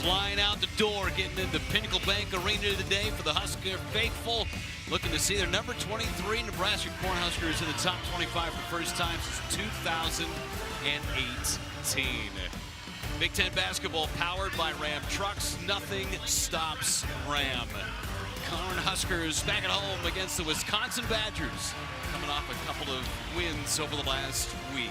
Flying out the door, getting into Pinnacle Bank Arena today for the Husker faithful. Looking to see their number 23 Nebraska Cornhuskers in the top 25 for the first time since 2018. Big Ten basketball powered by Ram trucks. Nothing stops Ram. Cornhuskers back at home against the Wisconsin Badgers, coming off a couple of wins over the last week.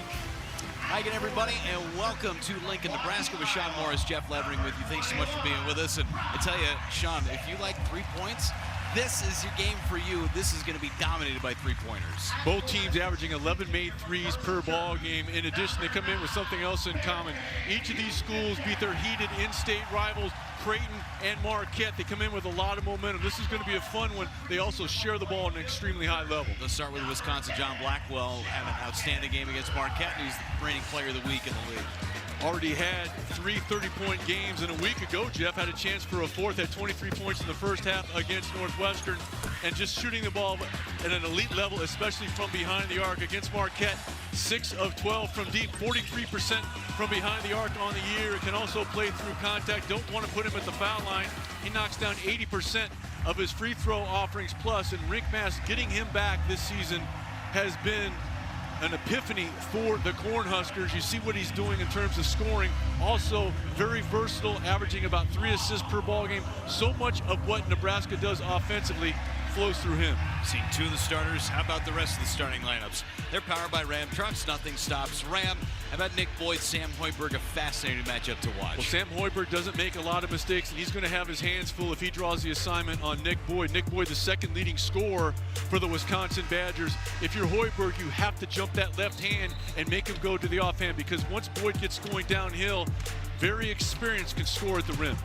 Hi again, everybody, and welcome to Lincoln, Nebraska with Sean Morris, Jeff Levering with you. Thanks so much for being with us. And I tell you, Sean, if you like 3 points, this is your game for you. This is going to be dominated by three-pointers. Both teams averaging 11 made threes per ball game. In addition, they come in with something else in common. Each of these schools beat their heated in-state rivals, Creighton and Marquette. They come in with a lot of momentum. This is going to be a fun one. They also share the ball at an extremely high level. Let's start with Wisconsin. John Blackwell had an outstanding game against Marquette. He's the reigning player of the week in the league. Already had 3 30-point games, and a week ago, Jeff had a chance for a fourth, had 23 points in the first half against Northwestern, and just shooting the ball at an elite level, especially from behind the arc. Against Marquette, 6 of 12 from deep, 43% from behind the arc on the year. It can also play through contact. Don't want to put him at the foul line. He knocks down 80% of his free throw offerings plus, and Rink Mass getting him back this season has been an epiphany for the Cornhuskers. You see what he's doing in terms of scoring. Also very versatile, averaging about 3 assists per ball game. So much of what Nebraska does offensively flows through him. Seen 2 of the starters. How about the rest of the starting lineups? They're powered by Ram trucks. Nothing stops Ram. How about Nick Boyd, Sam Hoiberg? A fascinating matchup to watch. Well, Sam Hoiberg doesn't make a lot of mistakes, and he's going to have his hands full if he draws the assignment on Nick Boyd. Nick Boyd, the second leading scorer for the Wisconsin Badgers. If you're Hoiberg, you have to jump that left hand and make him go to the offhand, because once Boyd gets going downhill, very experienced, can score at the rim.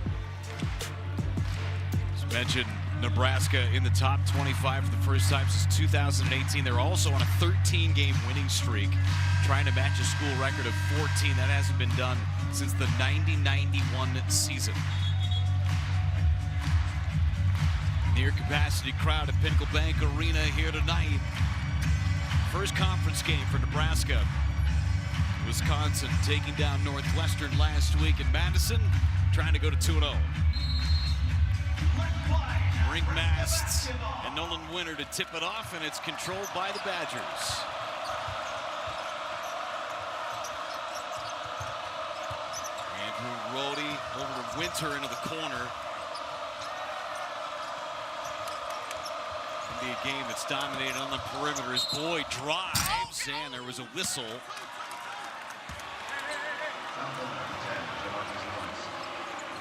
As mentioned, Nebraska in the top 25 for the first time since 2018. They're also on a 13-game winning streak, trying to match a school record of 14. That hasn't been done since the 90-91 season. Near capacity crowd at Pinnacle Bank Arena here tonight. First conference game for Nebraska. Wisconsin taking down Northwestern last week in Madison, trying to go to 2-0. Rink Masts and Nolan Winter to tip it off, and it's controlled by the Badgers. Andrew Rohde over to Winter into the corner. It'll be a game that's dominated on the perimeter as Boyd drives, and there was a whistle.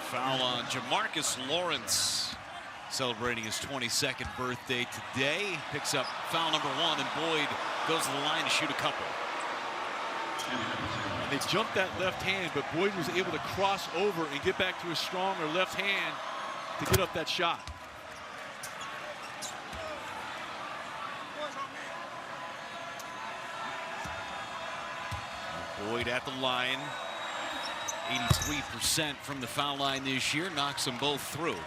Foul on Jamarcus Lawrence, celebrating his 22nd birthday today. Picks up foul number 1, and Boyd goes to the line to shoot a couple. And they jumped that left hand, but Boyd was able to cross over and get back to his stronger left hand to get up that shot. Boyd at the line, 83% from the foul line this year, knocks them both through.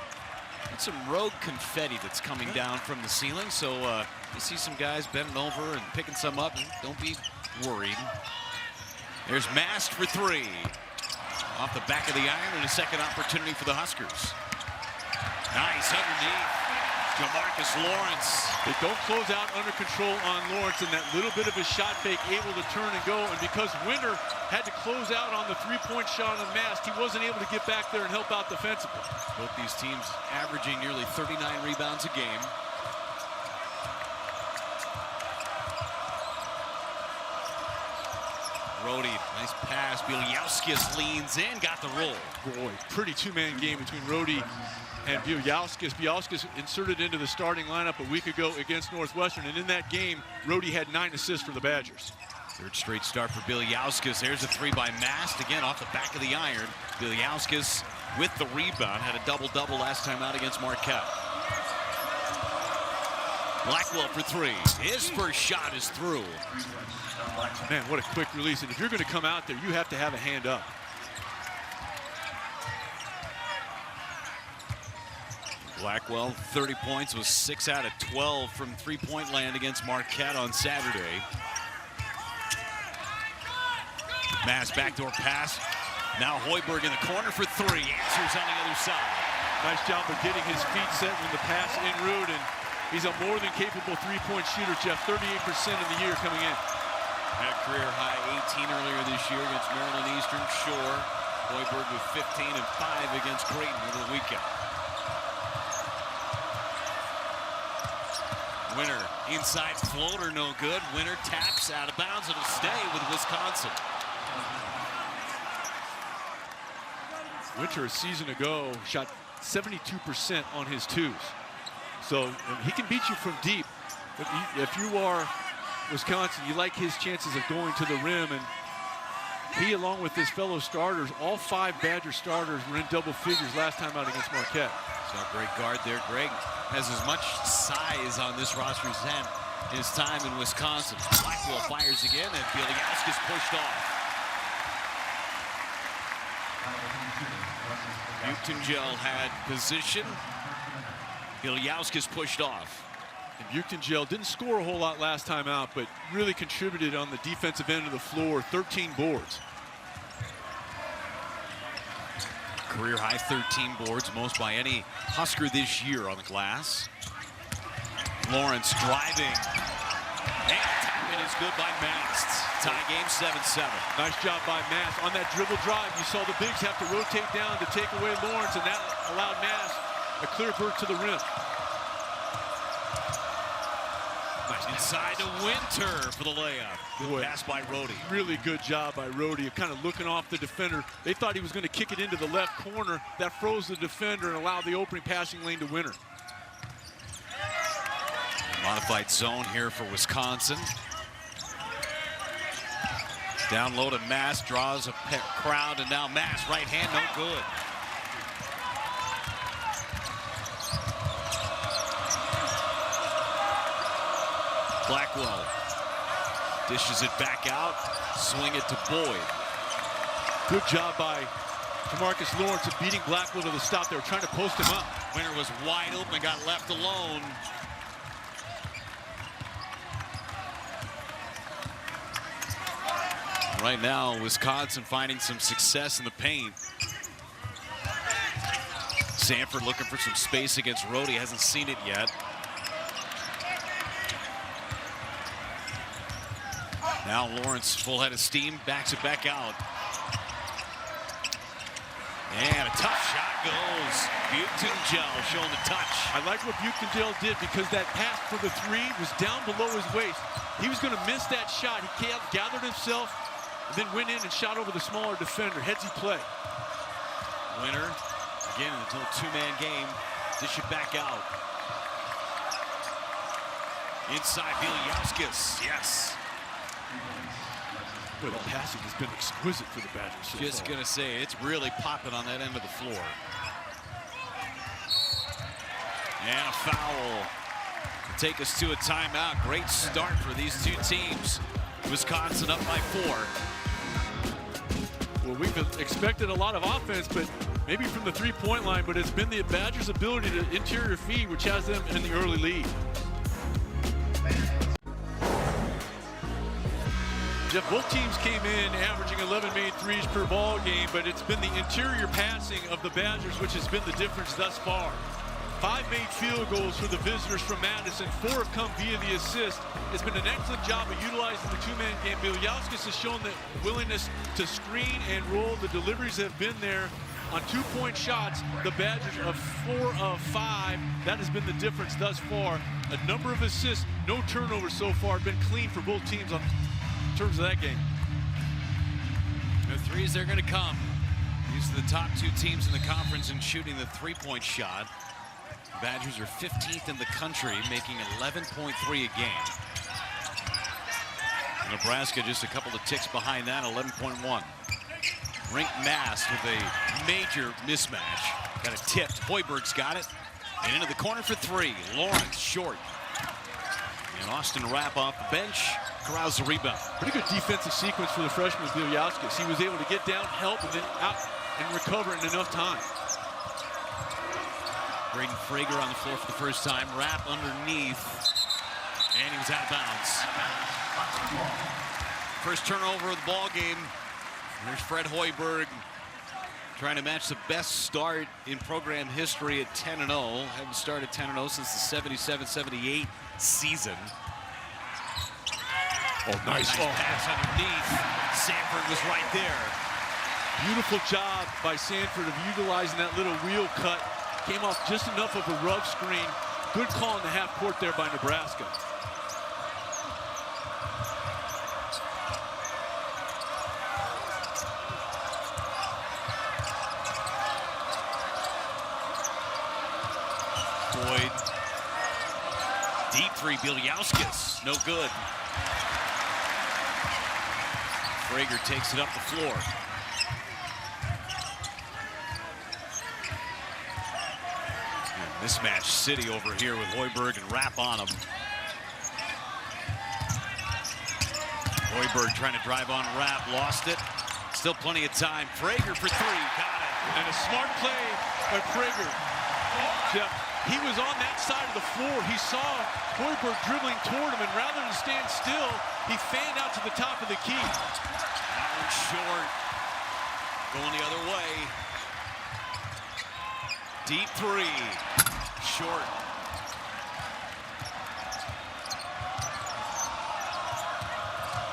And some rogue confetti that's coming down from the ceiling, so you see some guys bending over and picking some up. Don't be worried. There's Mast for 3. Off the back of the iron, and a second opportunity for the Huskers. Nice underneath. Jamarcus Lawrence. They don't close out under control on Lawrence, and that little bit of a shot fake able to turn and go. And because Winter had to close out on the 3-point shot on Mast, he wasn't able to get back there and help out defensively. Both these teams averaging nearly 39 rebounds a game. Rohde, nice pass. Bieljauskas leans in, got the roll. Boy, pretty two-man game between Rohde and Bieljauskas. Bieljauskas inserted into the starting lineup a week ago against Northwestern, and in that game, Rohde had 9 assists for the Badgers. Third straight start for Bieljauskas. There's a 3 by Mast, again off the back of the iron. Bieljauskas with the rebound, had a double-double last time out against Marquette. Blackwell for 3. His first shot is through. Man, what a quick release. And if you're going to come out there, you have to have a hand up. Blackwell, 30 points, was 6 out of 12 from three-point land against Marquette on Saturday. Mass backdoor pass. Now Hoiberg in the corner for three. Answers on the other side. Nice job of getting his feet set when the pass en route, and he's a more than capable three-point shooter, Jeff. 38% of the year coming in. Had a career high 18 earlier this year against Maryland Eastern Shore. Hoiberg with 15 and 5 against Creighton over the weekend. Winter inside floater, no good. Winter taps out of bounds. It'll stay with Wisconsin. Winter a season ago shot 72% on his twos. So he can beat you from deep. If you are Wisconsin, you like his chances of going to the rim, and he, along with his fellow starters, all 5 Badger starters were in double figures last time out against Marquette. So a great guard there. Greg has as much size on this roster as had in his time in Wisconsin. Blackwell fires again, and Bielyauskas pushed off. Buchtengel had position. Bielyauskas pushed off. And Buchtengel didn't score a whole lot last time out, but really contributed on the defensive end of the floor. 13 boards. Career high 13 boards, most by any Husker this year on the glass. Lawrence driving. And tapping is good by Mast. Tie game 7-7. Nice job by Mast. On that dribble drive, you saw the bigs have to rotate down to take away Lawrence, and that allowed Mast a clear berth to the rim. Nice inside to Winter for the layup. Good pass by Rhodey. Really good job by Rhodey, kind of looking off the defender. They thought he was going to kick it into the left corner. That froze the defender and allowed the opening passing lane to Winter. Modified zone here for Wisconsin. Down low to Mast, draws a crowd, and now Mast, right hand, no good. Blackwell dishes it back out, swing it to Boyd. Good job by DeMarcus Lawrence of beating Blackwell to the stop. They were trying to post him up. Winter was wide open, got left alone. Right now, Wisconsin finding some success in the paint. Sanford looking for some space against Rhodey, hasn't seen it yet. Now Lawrence, full head of steam, backs it back out. And a tough shot goes. Buchtengel showing the touch. I like what Buchtengel did, because that pass for the three was down below his waist. He was going to miss that shot. He gathered himself and then went in and shot over the smaller defender. Headsy play. Winter, again, until a two-man game. Dish it back out. Inside Bielyauskas, yes. Boy, the passing has been exquisite for the Badgers so Just far. gonna say, it's really popping on that end of the floor. And a foul. Take us to a timeout. Great start for these two teams. Wisconsin up by 4. Well, we've expected a lot of offense, but maybe from the three-point line, but it's been the Badgers' ability to interior feed, which has them in the early lead. Jeff, both teams came in averaging 11 made threes per ball game, but it's been the interior passing of the Badgers which has been the difference thus far. 5 made field goals for the visitors from Madison. 4 have come via the assist. It's been an excellent job of utilizing the two-man game. Bielyauskas has shown the willingness to screen and roll. The deliveries have been there on 2-point shots. The Badgers of 4 of 5. That has been the difference thus far. A number of assists, no turnovers so far. Been clean for both teams in terms of that game. The threes, they're going to come. These are the top 2 teams in the conference in shooting the three-point shot. Badgers are 15th in the country, making 11.3 a game. Nebraska just a couple of ticks behind that, 11.1. Rink Mast with a major mismatch. Got it tipped. Hoiberg's got it. And into the corner for 3. Lawrence short. And Austin Rapp off the bench. Corrals the rebound. Pretty good defensive sequence for the freshman Bielyauskas. He was able to get down, help, and then out and recover in enough time. Braden Frager on the floor for the first time. Rapp underneath. And he was out of bounds. First turnover of the ball game. There's Fred Hoiberg. trying to match the best start in program history at 10-0. Haven't started 10-0 since the 77-78 season. Oh, nice pass underneath. Sanford was right there. Beautiful job by Sanford of utilizing that little wheel cut. Came off just enough of a rough screen. Good call in the half court there by Nebraska. Boyd. Deep three, Bieliauskas. No good. Frager takes it up the floor. And mismatch city over here with Hoiberg and Rapp on him. Hoiberg trying to drive on Rapp, lost it. Still plenty of time. Frager for three, got it. And a smart play by Frager. Jeff, he was on that side of the floor. He saw Hoiberg dribbling toward him, and rather than stand still, he fanned out to the top of the key. That one's short. Going the other way. Deep three. Short.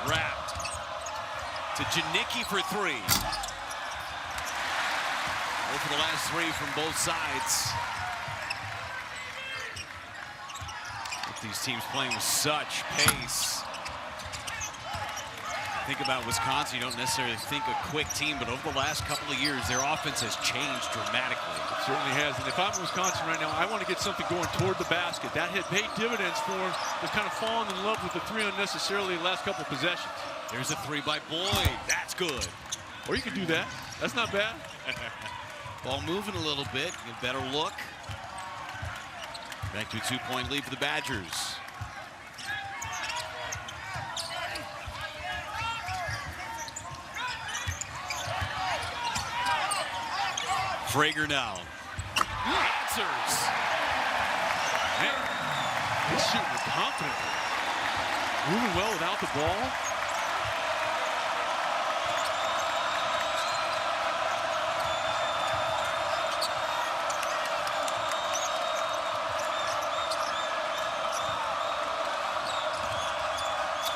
Rapp to Janicki for three. For the last three from both sides. These teams playing with such pace. Think about Wisconsin, you don't necessarily think a quick team, but over the last couple of years, their offense has changed dramatically. It certainly has, and if I'm Wisconsin right now, I want to get something going toward the basket. That had paid dividends for him. They've kind of fallen in love with the three unnecessarily the last couple of possessions. There's a three by Boyd. That's good. Or you could do that. That's not bad. Ball moving a little bit. A better look. Back to a 2-point lead for the Badgers. Frager now. Answers. Man, he's shooting with confidence. Moving well without the ball.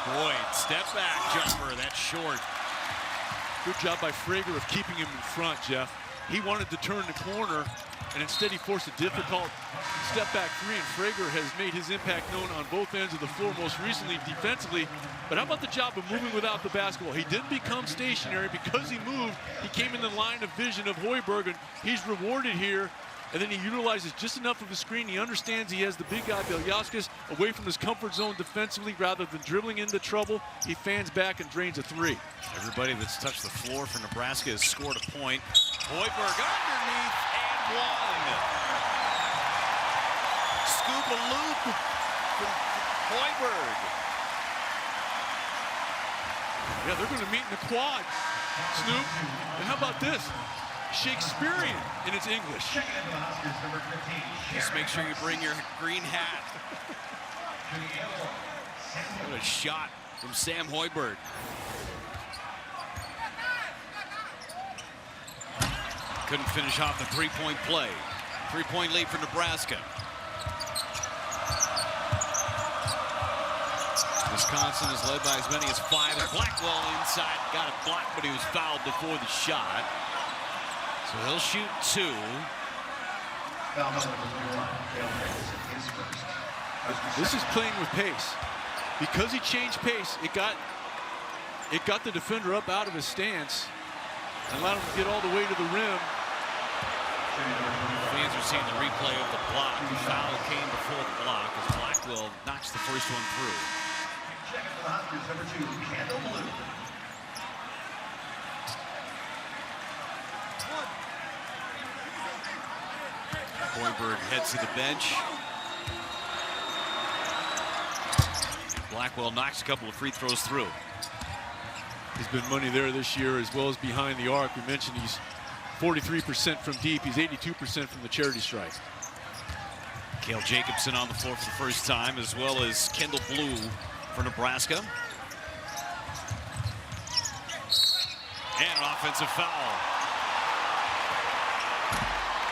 Boyd, step back jumper, that's short. Good job by Frager of keeping him in front, Jeff. He wanted to turn the corner, and instead he forced a difficult step-back three, and Frager has made his impact known on both ends of the floor, most recently defensively. But how about the job of moving without the basketball? He didn't become stationary because he moved. He came in the line of vision of Hoiberg, and he's rewarded here. And then he utilizes just enough of a screen. He understands he has the big guy, Bieliauskas, away from his comfort zone defensively. Rather than dribbling into trouble, he fans back and drains a three. Everybody that's touched the floor for Nebraska has scored a point. Hoiberg underneath and one. Scoop a loop from Hoiberg. Yeah, they're going to meet in the quad, Snoop. And how about this? Shakespearean in its English. Just make sure you bring your green hat. What a shot from Sam Hoiberg. Couldn't finish off the three-point play. Three-point lead for Nebraska. Wisconsin is led by as many as 5. And Blackwell inside got it blocked, but he was fouled before the shot. So he'll shoot 2. This is playing with pace. Because he changed pace, it got the defender up out of his stance and allowed him to get all the way to the rim. Fans are seeing the replay of the block. The foul came before the block as Blackwell knocks the first one through. Hoiberg heads to the bench. Blackwell knocks a couple of free throws through. He's been money there this year as well as behind the arc. We mentioned he's 43% from deep. He's 82% from the charity stripe. Cale Jacobson on the floor for the first time, as well as Kendall Blue for Nebraska. And an offensive foul.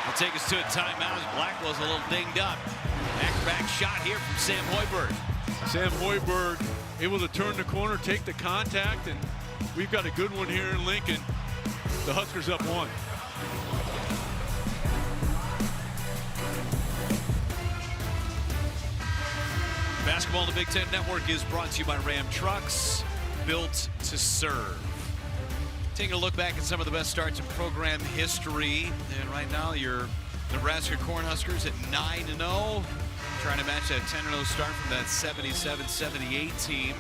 Will take us to a timeout as Blackwell's a little dinged up. Back shot here from Sam Hoiberg. Sam Hoiberg able to turn the corner, take the contact, and we've got a good one here in Lincoln. The Huskers up 1. Basketball on the Big Ten Network is brought to you by Ram Trucks, built to serve. Taking a look back at some of the best starts in program history. And right now, your Nebraska Cornhuskers at 9-0. Trying to match that 10-0 start from that 77-78 team.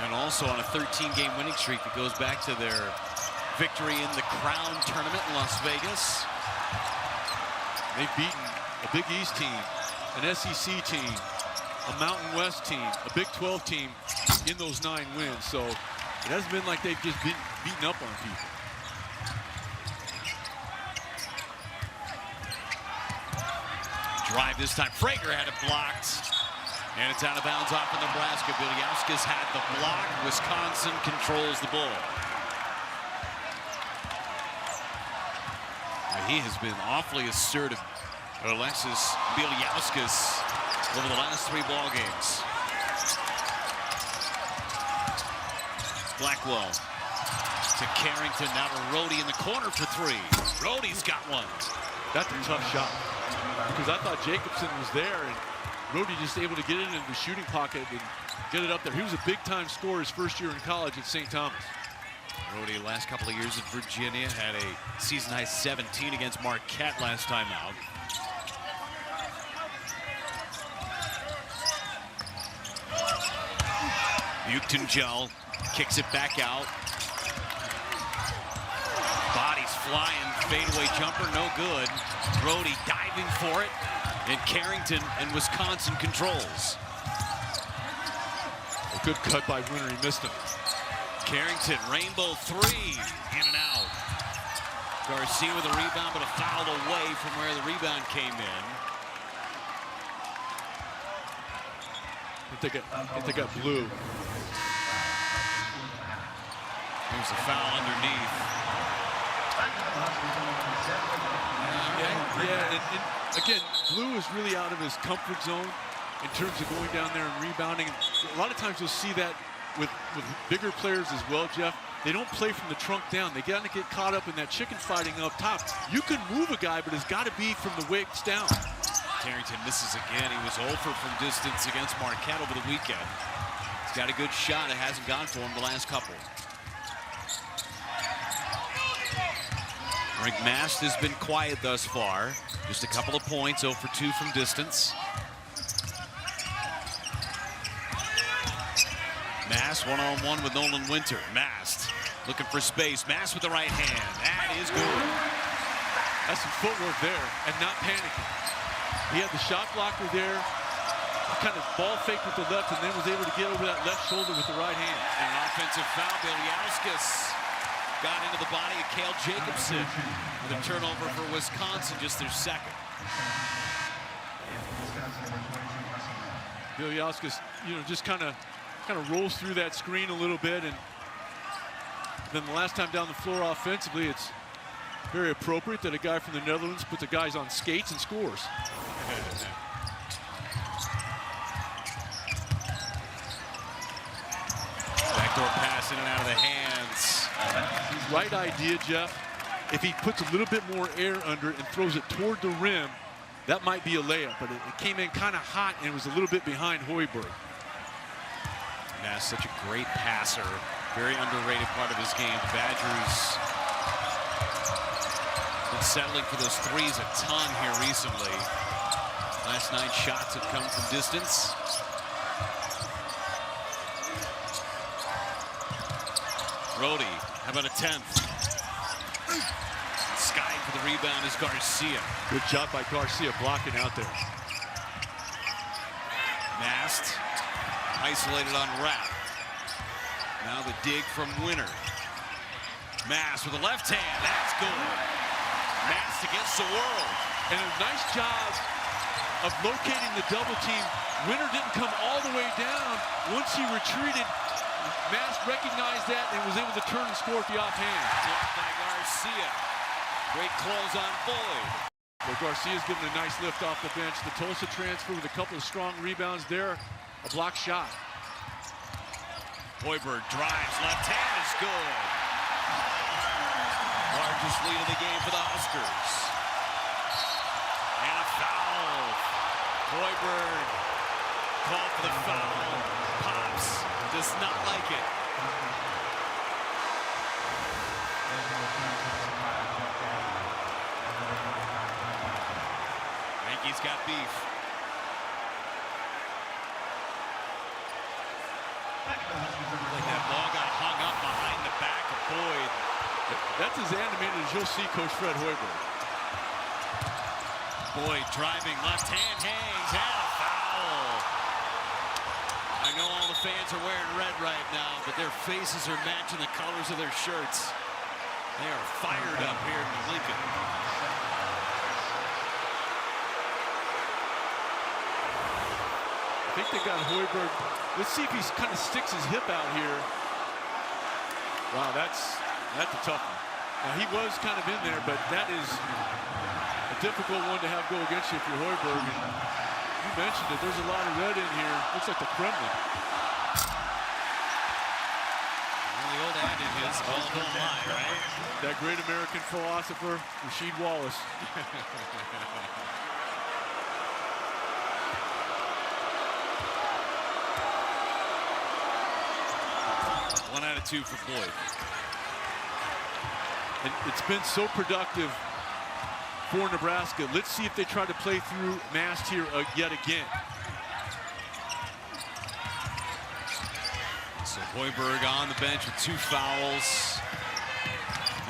And also on a 13-game winning streak that goes back to their victory in the Crown Tournament in Las Vegas. They've beaten a Big East team, an SEC team, a Mountain West team, a Big 12 team in those 9 wins. So it hasn't been like they've just been beaten up on people. Drive this time. Frager had it blocked. And it's out of bounds off of Nebraska. Bieliauskas had the block. Wisconsin controls the ball. He has been awfully assertive, Alexis Bieliauskas, over the last 3 ball games. Blackwell to Carrington, now to Rhodey in the corner for 3. Rhodey's got one. That's a tough shot, because I thought Jacobson was there, and Rhodey just able to get it into the shooting pocket and get it up there. He was a big-time scorer his first year in college at St. Thomas. Rhodey, last couple of years at Virginia, had a season-high 17 against Marquette last time out. Buchton-Gel kicks it back out. Bodies flying, fadeaway jumper, no good. Rhodey diving for it, and Carrington and Wisconsin controls. A good cut by Winter, he missed him. Carrington, rainbow 3, in and out. Garcia with a rebound, but a foul away from where the rebound came in. I think they got blue. There's a foul underneath. Yeah, and again, Blue is really out of his comfort zone in terms of going down there and rebounding. And a lot of times you'll see that with bigger players as well, Jeff. They don't play from the trunk down. They got to get caught up in that chicken fighting up top. You can move a guy, but it's got to be from the waist down. Carrington misses again. He was 0 for from distance against Marquette over the weekend. He's got a good shot. It hasn't gone for him the last couple. Rick Mast has been quiet thus far. Just a couple of points, 0 for 2 from distance. Mast one-on-one with Nolan Winter. Mast looking for space. Mast with the right hand. That is good. That's some footwork there and not panicking. He had the shot blocker there, kind of ball faked with the left, and then was able to get over that left shoulder with the right hand. And an offensive foul. Bieliauskas got into the body of Cale Jacobson with a turnover for Wisconsin, just their second. Bieliauskas, just kind of rolls through that screen a little bit, and then the last time down the floor offensively, it's very appropriate that a guy from the Netherlands puts the guys on skates and scores. Backdoor pass in and out of the hands. Right idea, Jeff. If he puts a little bit more air under it and throws it toward the rim, that might be a layup, but it came in kind of hot and it was a little bit behind Hoiberg. Yeah, such a great passer. Very underrated part of his game. The Badgers been settling for those threes a ton here recently. Last 9 shots have come from distance. Rhodey, how about a 10th? Skying for the rebound is Garcia. Good job by Garcia blocking out there. Mast isolated on Rapp. Now the dig from Winter. Mast with a left hand. That's good. Mast against the world. And a nice job of locating the double team. Winter didn't come all the way down. Once he retreated, Mast recognized that and was able to turn and score at the offhand. Blocked by Garcia. Great close on Boyd. Well, Garcia's given a nice lift off the bench. The Tulsa transfer with a couple of strong rebounds there. A block shot. Hoiberg drives, left hand is good. Largest lead of the game for the Huskers. And a foul. Hoiberg called for the foul. Pops does not like it. He's got beef. Like that ball got hung up behind the back of Boyd. That's as animated as you'll see Coach Fred Hoiberg. Boyd driving, left hand hangs, and a foul. I know all the fans are wearing red right now, but their faces are matching the colors of their shirts. They are fired up here in Lincoln. I think they got Hoiberg. Let's see if he kind of sticks his hip out here. Wow, that's a tough one. Now, he was kind of in there, but that is a difficult one to have go against you if you're Hoiberg. And you mentioned it. There's a lot of red in here. Looks like the Kremlin. Well, the old adage is, all don't lie, right? That great American philosopher, Rasheed Wallace. 1 out of 2 for Boyd. And it's been so productive for Nebraska. Let's see if they try to play through Mast here yet again. So Hoiberg on the bench with 2 fouls.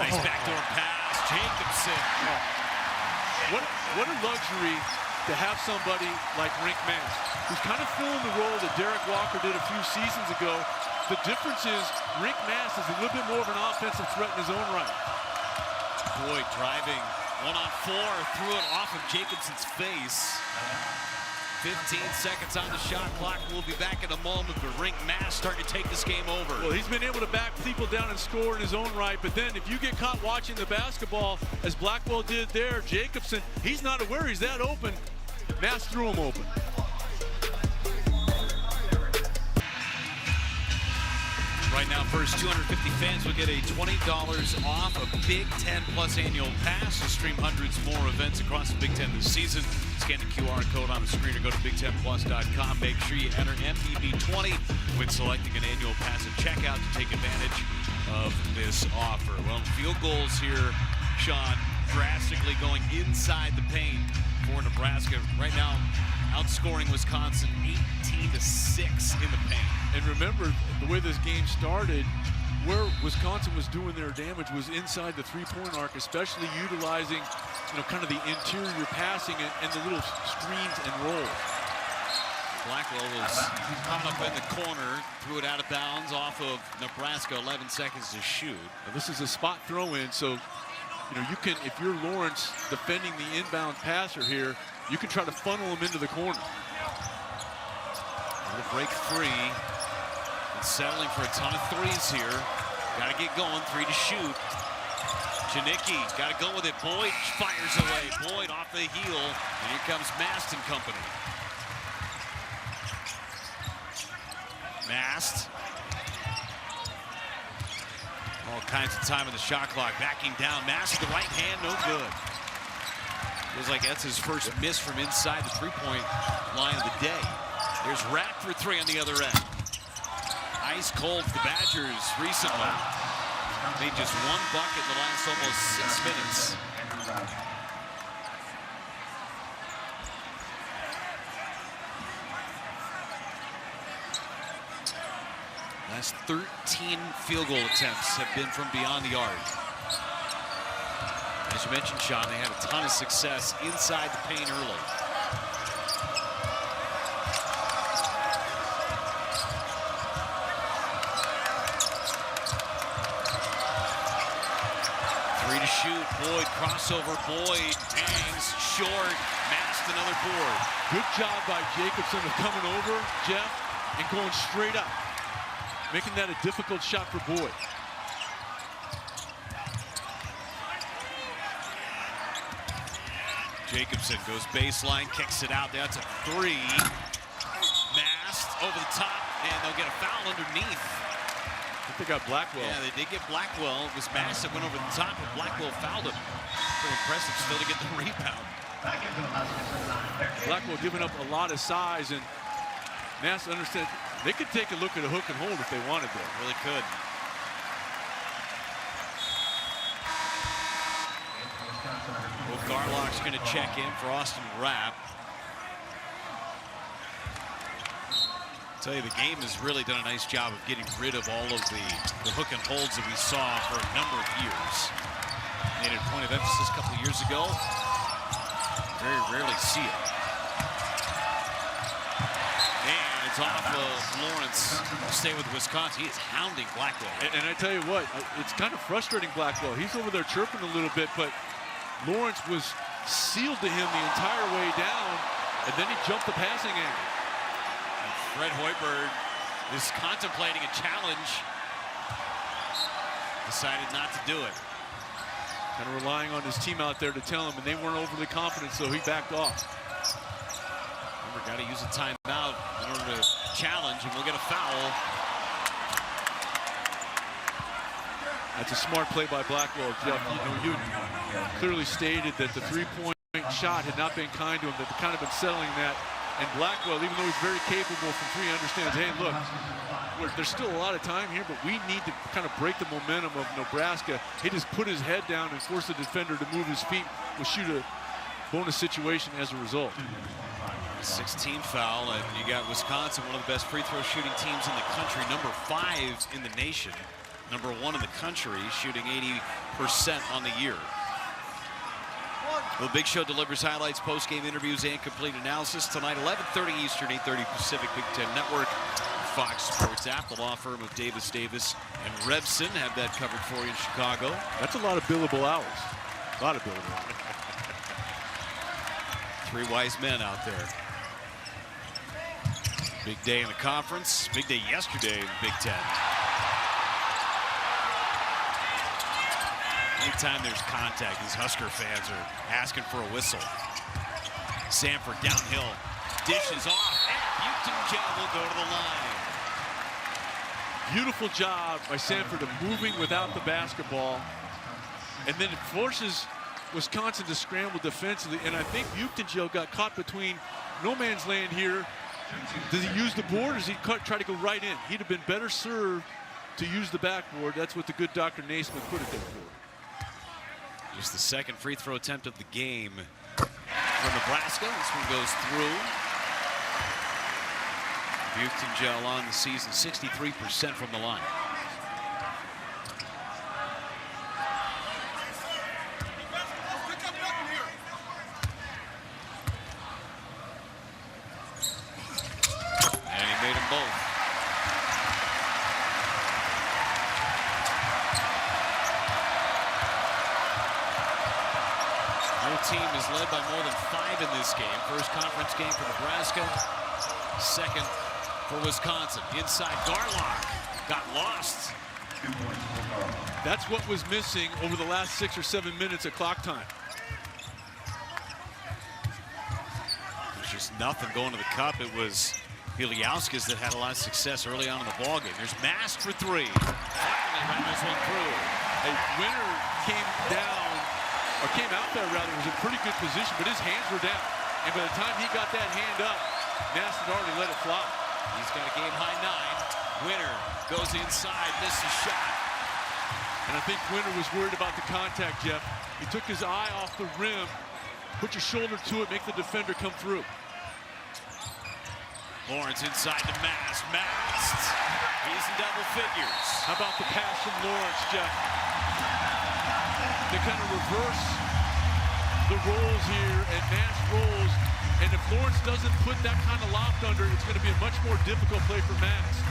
Nice backdoor pass. Jacobson. What a luxury to have somebody like Rink Mast, who's kind of filling the role that Derek Walker did a few seasons ago. The difference is Rink Mast is a little bit more of an offensive threat in his own right. Boyd driving 1-on-4, threw it off of Jacobson's face. 15 seconds on the shot clock. We'll be back in a moment, but Rink Mast starting to take this game over. Well, he's been able to back people down and score in his own right, but then if you get caught watching the basketball, as Blackwell did there, Jacobson, he's not aware he's that open. Mast threw him open. Right now, first 250 fans will get a $20 off a Big Ten Plus annual pass to stream hundreds more events across the Big Ten this season. Scan the QR code on the screen or go to BigTenPlus.com. Make sure you enter MPB20 when selecting an annual pass at checkout to take advantage of this offer. Well, field goals here, Sean, drastically going inside the paint for Nebraska. Right now, outscoring Wisconsin 18-6 in the paint. And remember, the way this game started, where Wisconsin was doing their damage was inside the three-point arc, especially utilizing, kind of the interior passing and the little screens and rolls. Blackwell was caught up in the corner, threw it out of bounds off of Nebraska, 11 seconds to shoot. Now, this is a spot throw-in, so you can, if you're Lawrence defending the inbound passer here, you can try to funnel him into the corner. The break free. And settling for a ton of threes here. Got to get going, 3 to shoot. Janicki got to go with it. Boyd fires away. Boyd off the heel. And here comes Mast and company. Mast. All kinds of time on the shot clock. Backing down. Mast with the right hand, no good. Feels like that's his first miss from inside the three-point line of the day. There's Rack for 3 on the other end. Ice cold for the Badgers recently. Made just 1 bucket in the last almost 6 minutes. Last 13 field goal attempts have been from beyond the arc. As you mentioned, Sean, they had a ton of success inside the paint early. Shoot, Boyd, crossover, Boyd, hangs, short, Mast another board. Good job by Jacobson of coming over, Jeff, and going straight up, making that a difficult shot for Boyd. Jacobson goes baseline, kicks it out. That's a three. Masked over the top, and they'll get a foul underneath. I think they got Blackwell. Yeah, they did get Blackwell. It was Masked that went over the top, and Blackwell fouled him. Pretty impressive still to get the rebound. Blackwell giving up a lot of size, and Masked understands they could take a look at a hook and hold if they wanted to. Really could. Well, Garlock's going to check in for Austin Rapp. I'll tell you, the game has really done a nice job of getting rid of all of the hook and holds that we saw for a number of years. Made it a point of emphasis a couple of years ago. Very rarely see it. And it's off of Lawrence to stay with Wisconsin. He is hounding Blackwell. And I tell you what, it's kind of frustrating Blackwell. He's over there chirping a little bit, but Lawrence was sealed to him the entire way down, and then he jumped the passing angle. And Fred Hoiberg is contemplating a challenge. Decided not to do it. Kind of relying on his team out there to tell him, and they weren't overly confident, so he backed off. Remember, got to use a timeout in order to challenge, and we'll get a foul. That's a smart play by Blackwell, Jeff. You clearly stated that the three-point shot had not been kind to him, that they've kind of been settling that. And Blackwell, even though he's very capable from three, understands, hey, look, there's still a lot of time here, but we need to kind of break the momentum of Nebraska. He just put his head down and forced the defender to move his feet. We'll shoot a bonus situation as a result. 16 foul, and you got Wisconsin, one of the best free throw shooting teams in the country, number 5 in the nation. Number 1 in the country, shooting 80% on the year. Well, Big Show delivers highlights, post-game interviews, and complete analysis tonight, 11:30 Eastern, 8:30 Pacific, Big Ten Network, Fox Sports app. The law firm of Davis and Revson have that covered for you in Chicago. That's a lot of billable hours. A lot of billable hours. 3 wise men out there. Big day in the conference. Big day yesterday in the Big Ten. Anytime there's contact, these Husker fans are asking for a whistle. Sanford downhill, dishes off, and Buchton will go to the line. Beautiful job by Sanford of moving without the basketball, and then it forces Wisconsin to scramble defensively. And I think Buchton got caught between no man's land here. Does he use the board, or does he try to go right in? He'd have been better served to use the backboard. That's what the good Dr. Naismith put it there for. Just the second free throw attempt of the game for Nebraska. This one goes through. Buchton on the season, 63% from the line. And he made them both. No team is led by more than 5 in this game. First conference game for Nebraska. Second for Wisconsin. Inside, Garlock got lost. That's what was missing over the last 6 or 7 minutes of clock time. There's just nothing going to the cup. It was Iliauskas that had a lot of success early on in the ballgame. There's Mask for 3. Finally ran this one through. A winner came out there rather, was in pretty good position, but his hands were down. And by the time he got that hand up, Mask had already let it fly. He's got a game-high 9. Winner goes inside, misses shot. And I think Winter was worried about the contact, Jeff. He took his eye off the rim, put your shoulder to it, make the defender come through. Lawrence inside to Mask. Masked. He's in double figures. How about the pass from Lawrence, Jeff? They kind of reverse the rolls here, and Mask rolls. And if Lawrence doesn't put that kind of loft under, it's going to be a much more difficult play for Mask.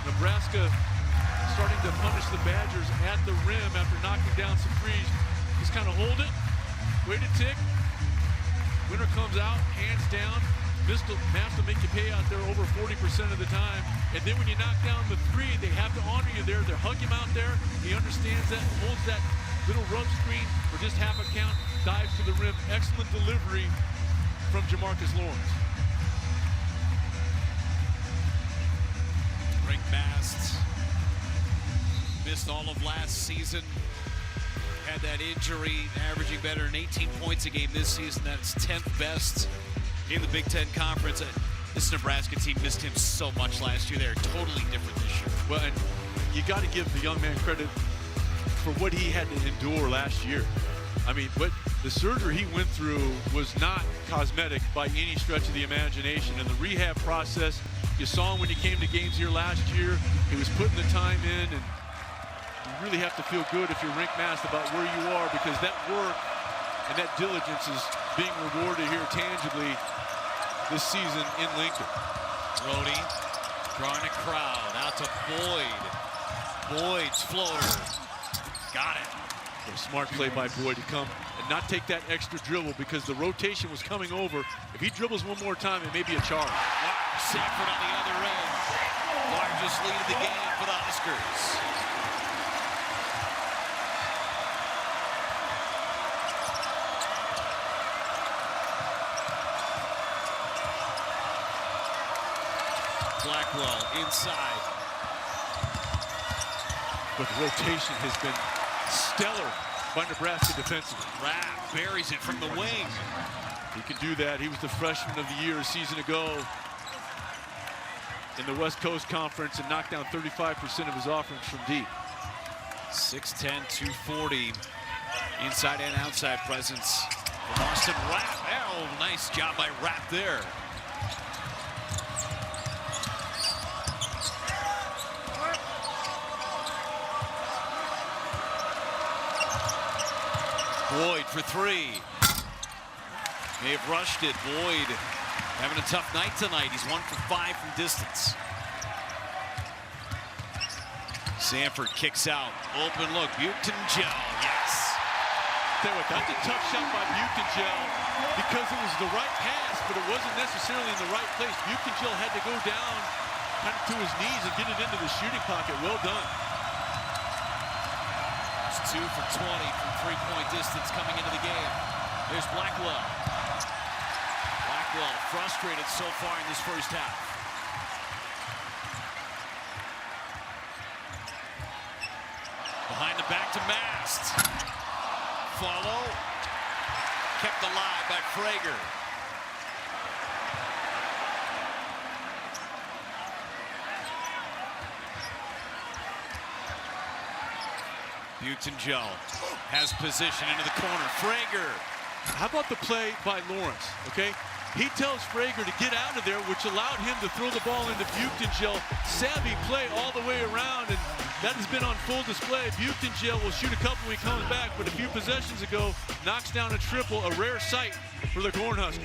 Nebraska starting to punish the Badgers at the rim after knocking down some threes. Just kind of hold it, wait a tick. Winner comes out, hands down. Mask will make you pay out there over 40% of the time. And then when you knock down the 3, they have to honor you there. They hug him out there. He understands that, holds that little rub screen for just half a count. dives to the rim. Excellent delivery from Jamarcus Lawrence. Rick Mast missed all of last season. Had that injury, averaging better than 18 points a game this season. That's 10th best in the Big Ten Conference. This Nebraska team missed him so much last year. They're totally different this year. Well, and you got to give the young man credit for what he had to endure last year. I mean, what the surgery he went through was not cosmetic by any stretch of the imagination. And the rehab process, you saw him when he came to games here last year. He was putting the time in, and you really have to feel good if you're Rick Mast about where you are, because that work and that diligence is being rewarded here tangibly this season in Lincoln. Rhodey drawing a crowd out to Boyd. Boyd's floater. Got it. A smart play by Boyd to come and not take that extra dribble, because the rotation was coming over. If he dribbles one more time, it may be a charge. Sanford on the other end. Largest lead of the game for the Huskers. Blackwell inside. But the rotation has been stellar by Nebraska defensively. Rapp buries it from the wing. He can do that. He was the freshman of the year a season ago in the West Coast Conference and knocked down 35% of his offerings from deep. 6'10", 240. Inside and outside presence from Austin Rapp. Oh, nice job by Rapp there. Boyd for three. May have rushed it. Boyd having a tough night tonight. He's 1 for 5 from distance. Sanford kicks out. Open look. Buchengel. Yes. Tell you what, that's a tough shot by Buchengel, because it was the right pass, but it wasn't necessarily in the right place. Buchengel had to go down kind of to his knees and get it into the shooting pocket. Well done. 2 for 20 from three-point distance coming into the game. There's Blackwell. Blackwell frustrated so far in this first half. Behind the back to Mast. Follow. Kept alive by Frager. Buchengel has position into the corner. Frager. How about the play by Lawrence, okay? He tells Frager to get out of there, which allowed him to throw the ball into Buchengel. Savvy play all the way around, and that has been on full display. Buchengel will shoot a couple when he comes back, but a few possessions ago, knocks down a triple, a rare sight for the Cornhuskers.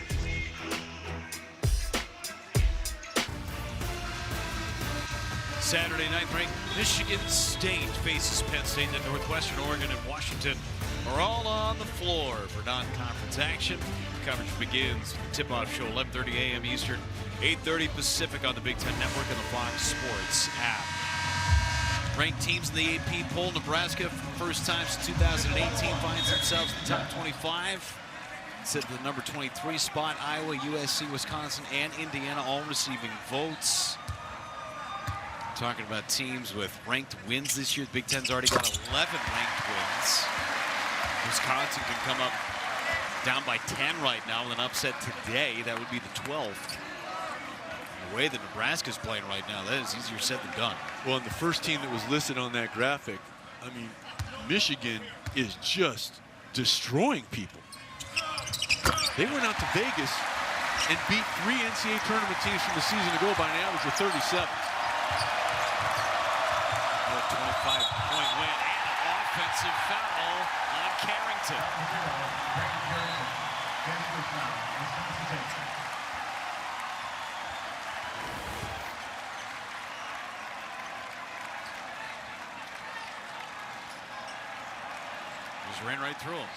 Saturday night, ranked Michigan State faces Penn State, and Northwestern, Oregon, and Washington are all on the floor for non-conference action. Coverage begins with the tip-off show 11:30 a.m. Eastern, 8:30 Pacific on the Big Ten Network and the Fox Sports app. Ranked teams in the AP poll, Nebraska, for the first time since 2018, finds themselves in the top 25. Set the number 23 spot. Iowa, USC, Wisconsin, and Indiana all receiving votes. Talking about teams with ranked wins this year. The Big Ten's already got 11 ranked wins. Wisconsin can come up down by 10 right now with an upset today. That would be the 12th. The way that Nebraska's playing right now, that is easier said than done. Well, and the first team that was listed on that graphic, I mean, Michigan is just destroying people. They went out to Vegas and beat 3 NCAA tournament teams from the season ago by an average of 37. 25-point win and an offensive foul on Carrington. Just ran right through him.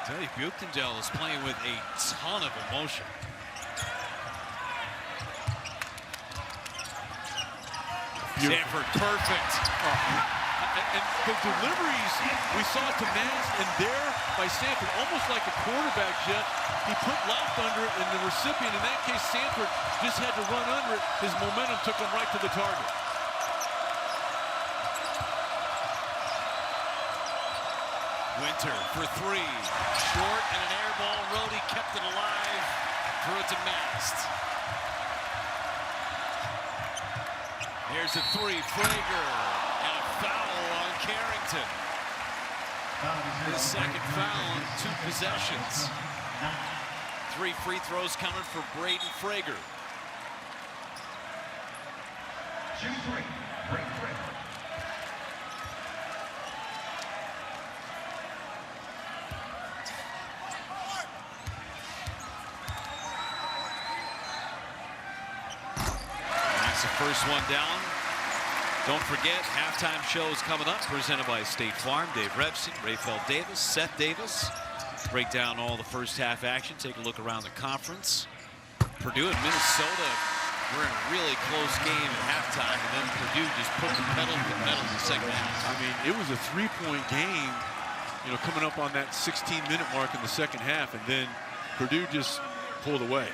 I tell you, Buchengel is playing with a ton of emotion. Sanford, perfect. And the deliveries we saw to Mast and there by Sanford, almost like a quarterback, Jeff. He put life under it, and the recipient, in that case, Sanford, just had to run under it. His momentum took him right to the target. Winter for three. Short and an air ball. Rhodey kept it alive. Threw it to Mast. Here's a three. Frager. And a foul on Carrington. His second foul in 2 possessions. 3 free throws coming for Braden Frager. Shoot 3. Braden Frager. That's the first one down. Don't forget, halftime show is coming up, presented by State Farm. Dave Repstein, Rayfeld Davis, Seth Davis. Break down all the first half action, take a look around the conference. Purdue and Minnesota were in a really close game at halftime, and then Purdue just put the pedal to the metal in the second half. I mean, it was a 3-point game, you know, coming up on that 16-minute mark in the second half, and then Purdue just pulled away.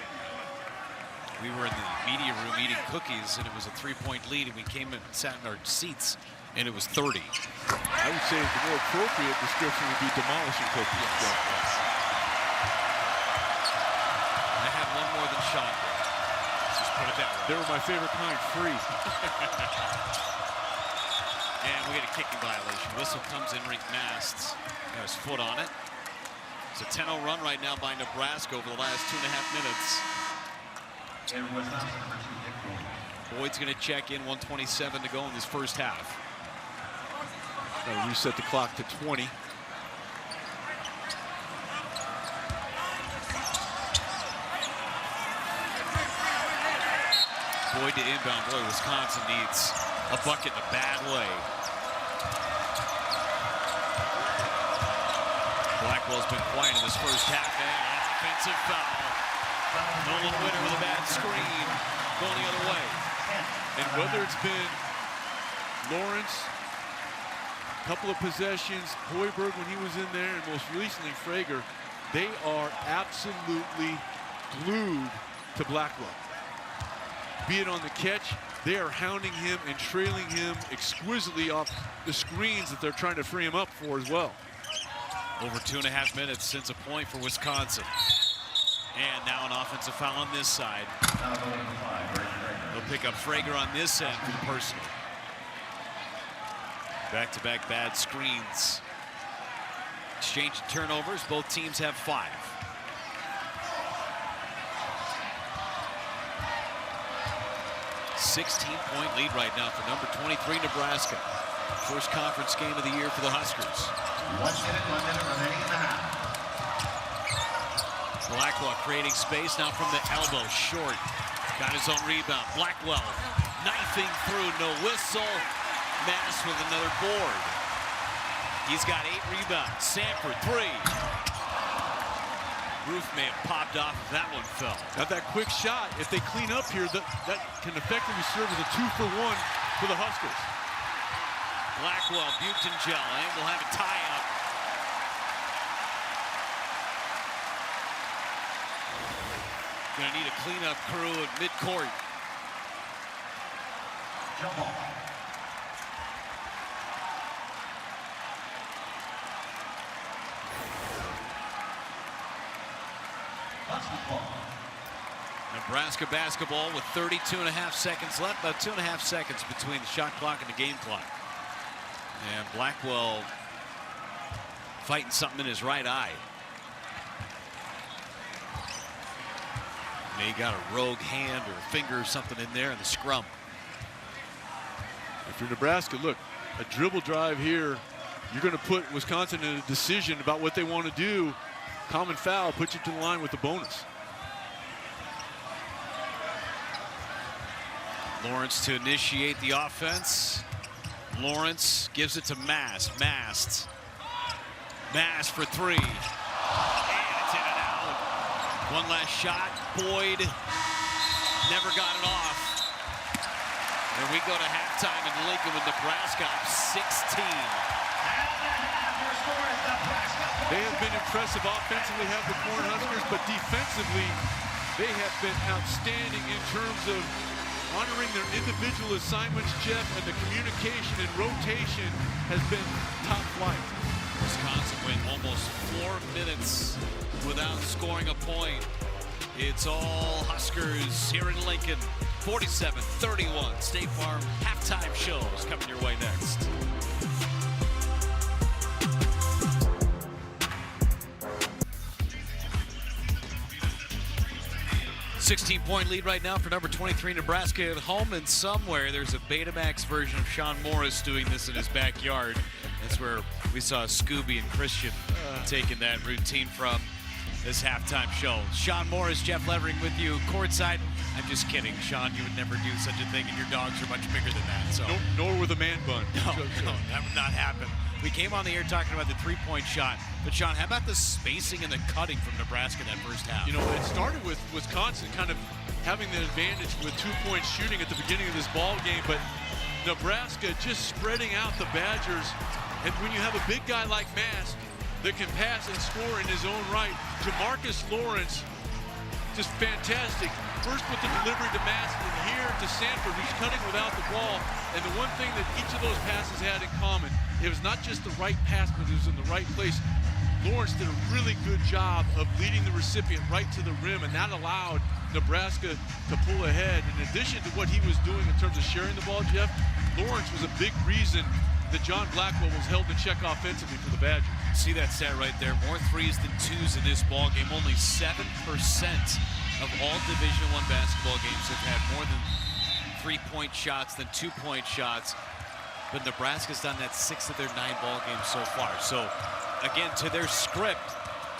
We were in the media room eating cookies, and it was a 3-point lead, and we came and sat in our seats, and it was 30. I would say the more appropriate description would be demolishing cookies. Yes. Yes. I had one more than Sean did. Let's just put it that way. They were my favorite kind, free. And we get a kicking violation. Whistle comes in, Rick Mast got his foot on it. It's a 10-0 run right now by Nebraska over the last 2.5 minutes. Boyd's going to check in, 1:27 to go in this first half. Gotta reset the clock to 20. Boyd to inbound. Boy, Wisconsin needs a bucket in a bad way. Blackwell's been quiet in this first half, and an offensive foul. Nolan Winter with a bad screen, going the other way. And whether it's been Lawrence, a couple of possessions, Hoiberg when he was in there, and most recently Frager, they are absolutely glued to Blackwell. Be it on the catch, they are hounding him and trailing him exquisitely off the screens that they're trying to free him up for as well. Over 2.5 minutes since a point for Wisconsin. And now an offensive foul on this side. They'll pick up Frager on this end for the personal. Back-to-back bad screens. Exchange of turnovers. Both teams have 5. $16-point lead right now for number 23 Nebraska. First conference game of the year for the Huskers. 1 minute remaining in the half. Blackwell creating space now from the elbow, short. Got his own rebound. Blackwell knifing through, no whistle. Mast with another board. He's got 8 rebounds. Sanford 3. Roof may have popped off if that one fell. Got that quick shot. If they clean up here, that can effectively serve as a 2-for-1 for the Huskers. Blackwell, Butengel, and we'll have a tie-up. Gonna need a cleanup crew at midcourt. Jump ball. Nebraska basketball with 32.5 seconds left. About 2.5 seconds between the shot clock and the game clock. And Blackwell fighting something in his right eye. May got a rogue hand or a finger or something in there in the scrum. If you're Nebraska, look, a dribble drive here, you're going to put Wisconsin in a decision about what they want to do. Common foul, put you to the line with the bonus. Lawrence to initiate the offense. Lawrence gives it to Mast. Mast for 3. And it's in and out. One last shot. Boyd never got it off. And we go to halftime in Lincoln with Nebraska up 16. They have been impressive offensively, have the Cornhuskers, but defensively, they have been outstanding in terms of honoring their individual assignments, Jeff, and the communication and rotation has been top flight. Wisconsin went almost 4 minutes without scoring a point. It's all Huskers here in Lincoln. 47-31. State Farm halftime shows coming your way next. $16-point lead right now for number 23 Nebraska at home, and somewhere there's a Betamax version of Sean Morris doing this in his backyard. That's where we saw Scooby and Christian taking that routine from this halftime show. Sean Morris, Jeff Levering with you courtside. I'm just kidding, Sean. You would never do such a thing, and your dogs are much bigger than that. So nor with a man bun. No, that would not happen. We came on the air talking about the three-point shot. But, Sean, how about the spacing and the cutting from Nebraska in that first half? You know, it started with Wisconsin kind of having the advantage with two-point shooting at the beginning of this ball game, but Nebraska just spreading out the Badgers. And when you have a big guy like Mask that can pass and score in his own right, Jamarcus Lawrence, just fantastic. First with the delivery to Mask, and here to Sanford, who's cutting without the ball. And the one thing that each of those passes had in common, it was not just the right pass, but it was in the right place. Lawrence did a really good job of leading the recipient right to the rim, and that allowed Nebraska to pull ahead. In addition to what he was doing in terms of sharing the ball, Jeff, Lawrence was a big reason that John Blackwell was held in check offensively for the Badgers. See that stat right there, more threes than twos in this ball game. Only 7% of all Division I basketball games have had more than 3-point shots than 2-point shots. But Nebraska's done that 6 of their 9 ball games so far. So again, to their script,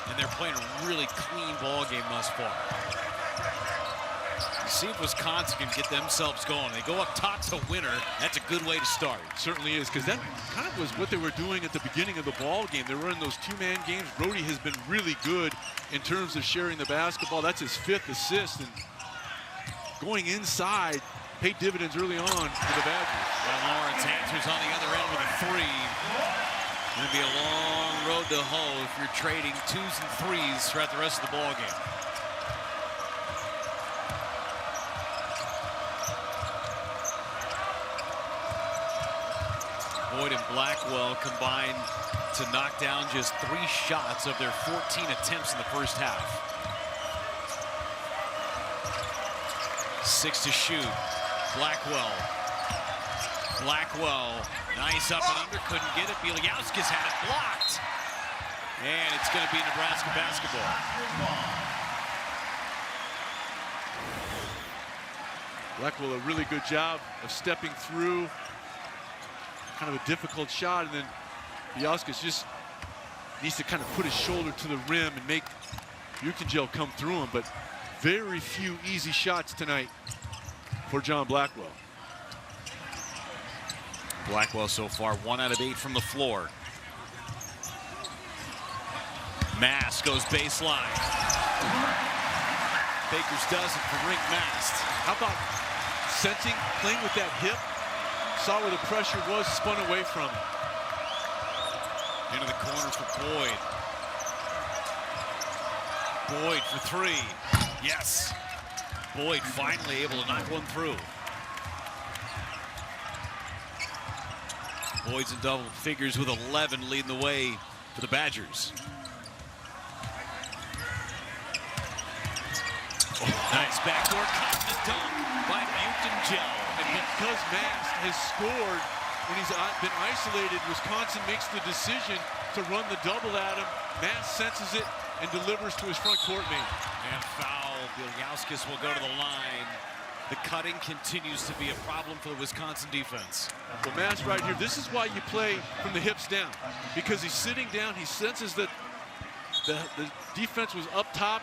and they're playing a really clean ball game thus far. See if Wisconsin can get themselves going. They go up top to winner. That's a good way to start. It certainly is, because that kind of was what they were doing at the beginning of the ball game. They were in those two-man games. Brody has been really good in terms of sharing the basketball. That's his 5th assist, and going inside paid dividends early on for the Badgers. Well, Lawrence answers on the other end with a 3. Going to be a long road to hoe if you're trading 2s and 3s throughout the rest of the ball game. Boyd and Blackwell combined to knock down just 3 shots of their 14 attempts in the first half. 6 to shoot. Blackwell, nice up and under, couldn't get it. Bielyauskas had it blocked. And it's going to be Nebraska basketball. Blackwell, a really good job of stepping through. Kind of a difficult shot, and then Bielyauskas just needs to kind of put his shoulder to the rim and make Ukingel come through him, but very few easy shots tonight for John Blackwell. Blackwell so far 1 out of 8 from the floor. Mast goes baseline. Bakers does it for Rick Mast. How about sensing, playing with that hip? Saw where the pressure was, spun away from it. Into the corner for Boyd. Boyd for 3. Yes. Boyd finally able to knock one through. Boyd's in double figures with 11, leading the way for the Badgers. Nice backdoor cut and a dunk by Ukingel. And because Mast has scored when he's been isolated, Wisconsin makes the decision to run the double at him. Mast senses it and delivers to his front court mate. And foul. Bielyauskas will go to the line. The cutting continues to be a problem for the Wisconsin defense. Well, Mast right here, this is why you play from the hips down. Because he's sitting down, he senses that the defense was up top.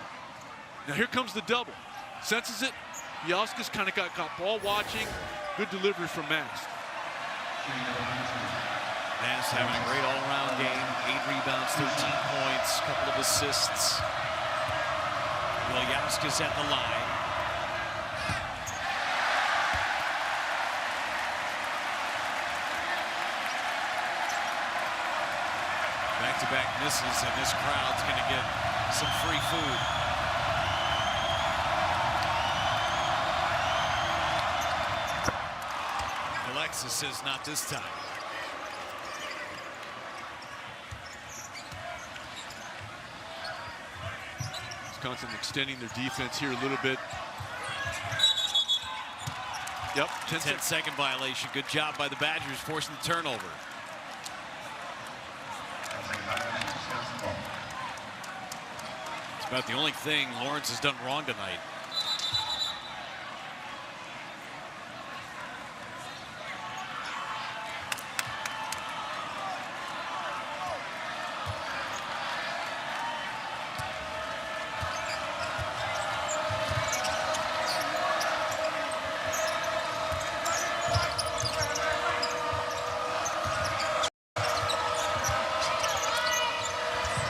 Now here comes the double. Senses it. Bielyauskas kind of got ball watching. Good delivery from Mast. Mast having a great all-around game. 8 rebounds, 13 points, couple of assists. Bielyauskas at the line. Back-to-back misses, and this crowd's going to get some free food. Alexis says not this time. Wisconsin extending their defense here a little bit. Yep, 10-second violation. Good job by the Badgers forcing the turnover. It's about the only thing Lawrence has done wrong tonight.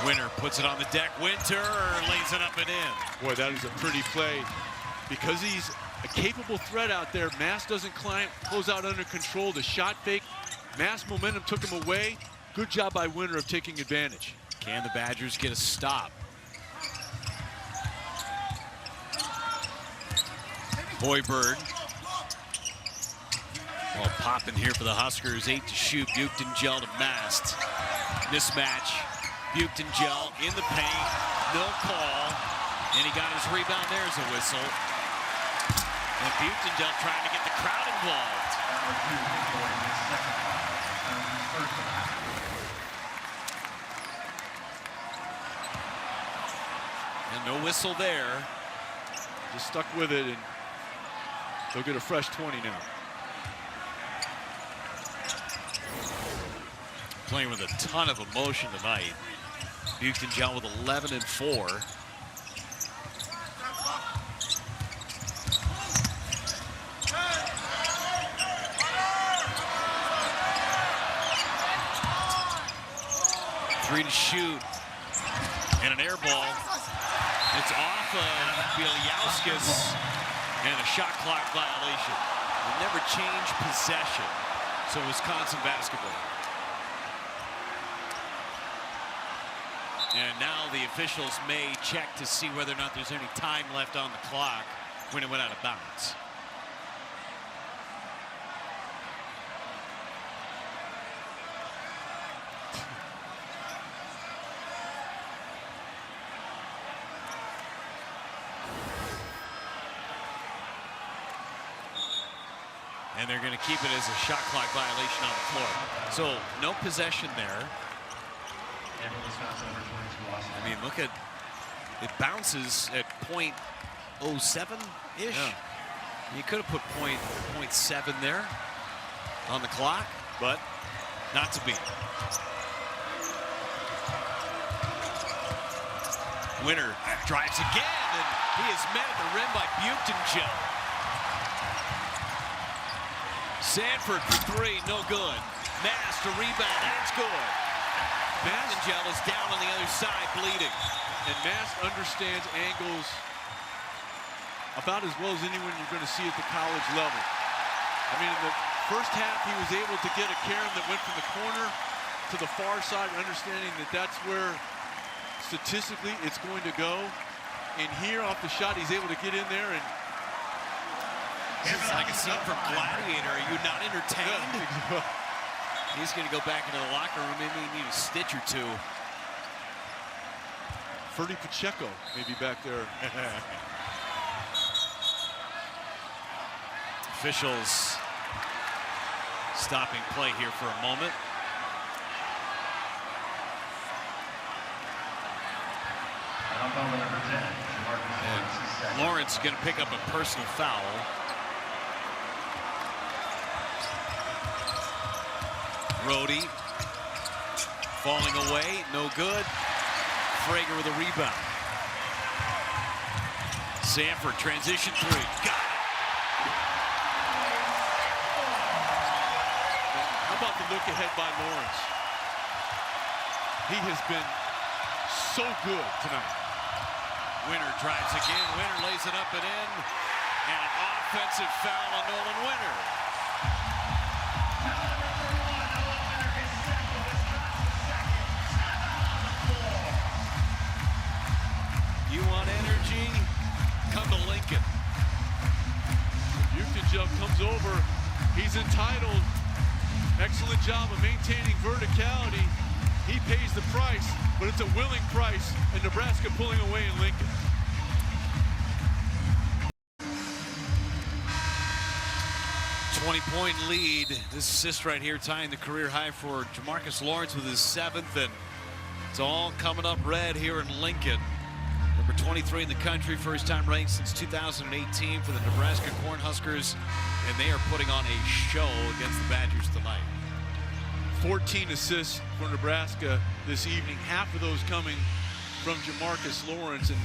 Winter puts it on the deck. Winter lays it up and in. Boy, that is a pretty play. Because he's a capable threat out there, Mass doesn't close out under control. The shot fake, Mass momentum took him away. Good job by Winter of taking advantage. Can the Badgers get a stop? Hoiberg. Well, popping here for the Huskers. 8 to shoot. Buchton-Gel to Mast. Mismatch. Buchton-Gel in the paint, no call, and he got his rebound. There's a whistle. And Buchton-Gel trying to get the crowd involved. And no whistle there. Just stuck with it, and they'll get a fresh 20 now. Playing with a ton of emotion tonight. Buchton-Gel with 11 and 4. Three to shoot. And an air ball. It's off of Bieliauskas and a shot clock violation. They never change possession. So Wisconsin basketball. And now the officials may check to see whether or not there's any time left on the clock when it went out of bounds. And they're going to keep it as a shot clock violation on the floor. So no possession there. I mean, look at it, bounces at .07-ish. Yeah. You could have put .7 there on the clock, but not to be. Winter drives again, and he is met at the rim by Buchton-Gel. Sanford for three, no good. Mass to rebound, that's good. Buchton-Gel is down on the other side, bleeding. And Mass understands angles about as well as anyone you're going to see at the college level. I mean, in the first half, he was able to get a carom that went from the corner to the far side, understanding that that's where statistically it's going to go. And here off the shot, he's able to get in there and it's like a scene from Gladiator. Are you not entertained? He's going to go back into the locker room. Maybe he need a stitch or two. Ferdy Pacheco maybe back there. Officials stopping play here for a moment. And Lawrence is going to pick up a personal foul. Rhodey falling away, no good. Frager with a rebound. Sanford transition three, got it. How about the look ahead by Lawrence? He has been so good tonight. Winter drives again. Winter lays it up and in. And an offensive foul on Nolan Winter. comes over. He's entitled. Excellent job of maintaining verticality. He pays the price, but it's a willing price, and Nebraska pulling away in Lincoln. Point lead. This assist right here tying the career high for Jamarcus Lawrence with his 7th, and it's all coming up red here in Lincoln. Number 23 in the country, first time ranked since 2018 for the Nebraska Cornhuskers, and they are putting on a show against the Badgers tonight. 14 assists for Nebraska this evening, half of those coming from Jamarcus Lawrence, and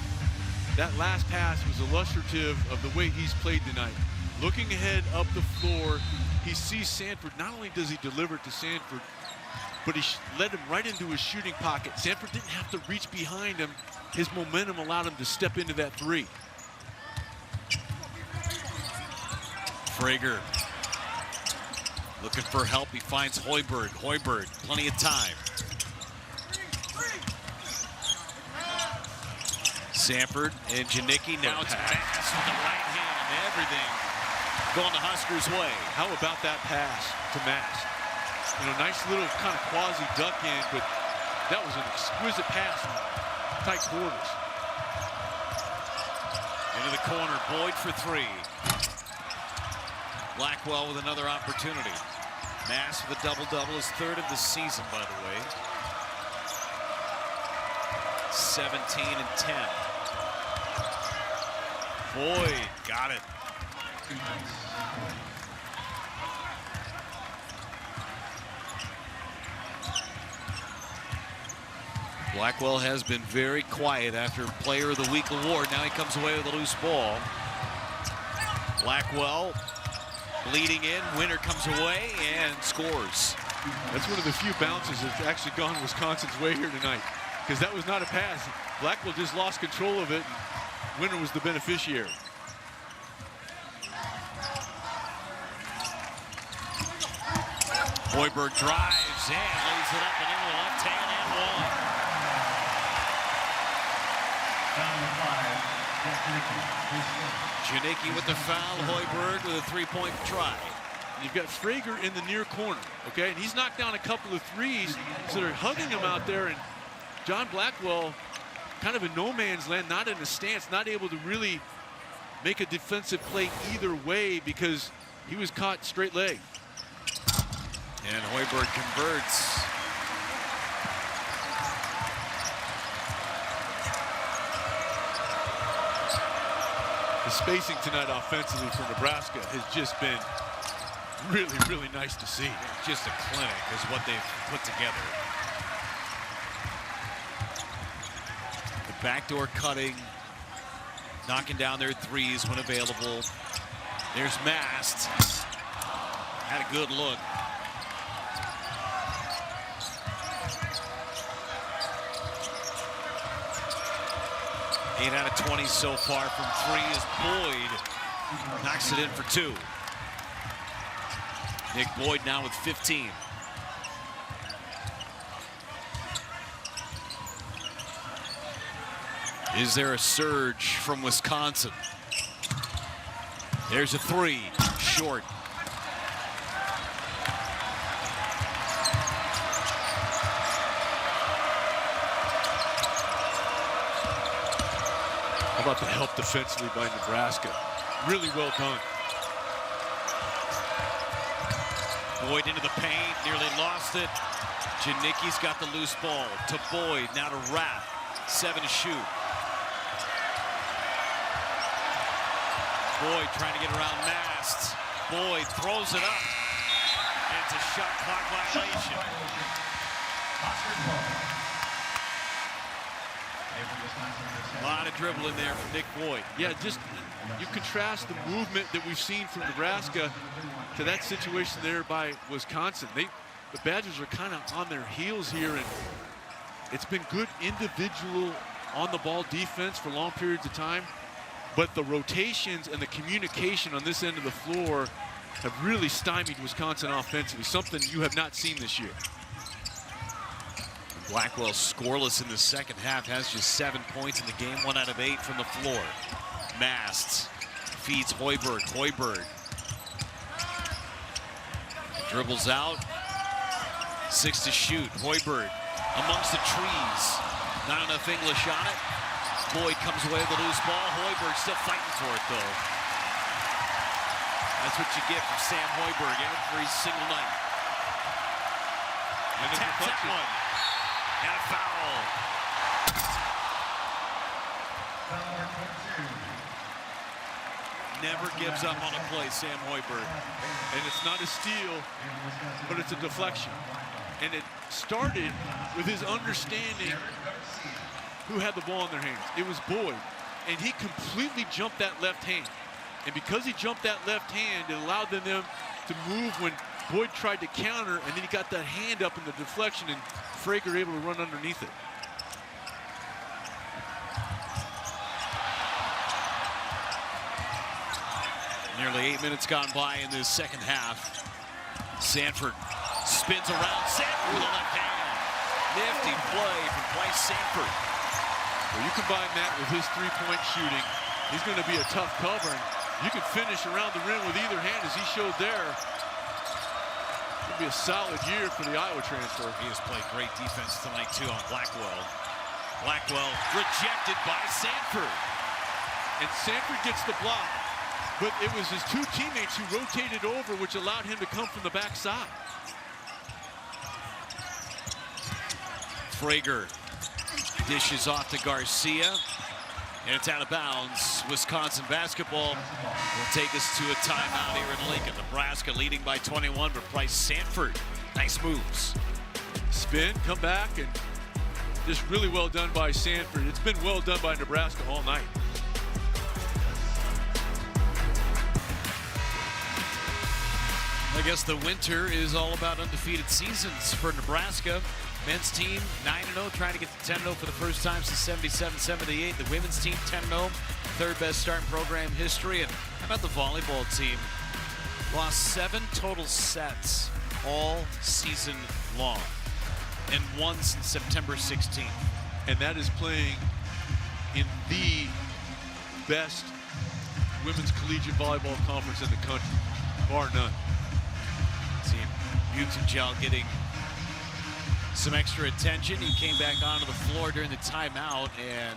that last pass was illustrative of the way he's played tonight. Looking ahead up the floor, he sees Sanford. Not only does he deliver it to Sanford, but he led him right into his shooting pocket. Sanford didn't have to reach behind him. His momentum allowed him to step into that three. Frager looking for help. He finds Hoiberg. Hoiberg, plenty of time. Sanford and Janicki. Now it's Mass with the right hand. Everything going the Huskers' way. How about that pass to Mass? You know, nice little kind of quasi duck in, but that was an exquisite pass in tight quarters. Into the corner, Boyd for 3. Blackwell with another opportunity. Mass with a double-double, his 3rd of the season, by the way. 17 and 10. Boyd got it. Blackwell has been very quiet after Player of the Week award. Now he comes away with a loose ball. Blackwell leading in. Winner comes away and scores. That's one of the few bounces that's actually gone Wisconsin's way here tonight, because that was not a pass. Blackwell just lost control of it. Winner was the beneficiary. Hoiberg drives and lays it up and into the left hand and one. Janicki with the foul. Hoiberg with a 3-point try. You've got Frager in the near corner, okay? And he's knocked down a couple of threes, so they're hugging him out there, and John Blackwell kind of in no man's land, not in a stance, not able to really make a defensive play either way because he was caught straight leg. And Hoiberg converts. The spacing tonight offensively for Nebraska has just been really, really nice to see. Just a clinic is what they've put together. The backdoor cutting, knocking down their threes when available. There's Mast. Had a good look. Eight out of 20 so far from 3 as Boyd knocks it in for 2. Nick Boyd now with 15. Is there a surge from Wisconsin? There's a 3, short. How about the help defensively by Nebraska? Really well done. Boyd into the paint, nearly lost it. Janicki's got the loose ball to Boyd, now to Rapp. 7 to shoot. Boyd trying to get around Mast. Boyd throws it up. And it's a shot clock violation. A lot of dribbling there from Nick Boyd. Yeah, just you contrast the movement that we've seen from Nebraska to that situation there by Wisconsin. The Badgers are kind of on their heels here, and it's been good individual on-the-ball defense for long periods of time, but the rotations and the communication on this end of the floor have really stymied Wisconsin offensively, something you have not seen this year. Blackwell scoreless in the second half, has just 7 points in the game, 1 out of 8 from the floor. Mast feeds Hoiberg. Hoiberg Dribbles out. 6 to shoot. Hoiberg amongst the trees. Not enough English on it. Boyd comes away with a loose ball. Hoiberg still fighting for it, though. That's what you get from Sam Hoiberg every single night. And taps that one. And a foul. Never gives up on a play, Sam Hoiberg. And it's not a steal, but it's a deflection. And it started with his understanding who had the ball in their hands. It was Boyd, and he completely jumped that left hand. And because he jumped that left hand, it allowed them to move when Boyd tried to counter, and then he got that hand up in the deflection, and Frager able to run underneath it. Nearly 8 minutes gone by in this second half. Sanford spins around. Sanford with a left hand. Nifty play from Bryce Sanford. Well, you combine that with his three-point shooting, he's going to be a tough cover. And you can finish around the rim with either hand, as he showed there. It'll be a solid year for the Iowa transfer. He has played great defense tonight, too, on Blackwell. Blackwell rejected by Sanford. And Sanford gets the block, but it was his two teammates who rotated over, which allowed him to come from the backside. Frager dishes off to Garcia, and it's out of bounds. Wisconsin basketball will take us to a timeout here in Lincoln. Nebraska leading by 21, but Bryce Sanford, nice moves. Spin, come back, and just really well done by Sanford. It's been well done by Nebraska all night. I guess the winter is all about undefeated seasons for Nebraska. Men's team 9-0, trying to get to 10-0 for the first time since 77-78. The women's team 10-0, third best start in program history. And how about the volleyball team? Lost 7 total sets all season long, and won since September 16th. And that is playing in the best women's collegiate volleyball conference in the country, bar none. See Butenjel getting some extra attention. He came back onto the floor during the timeout, and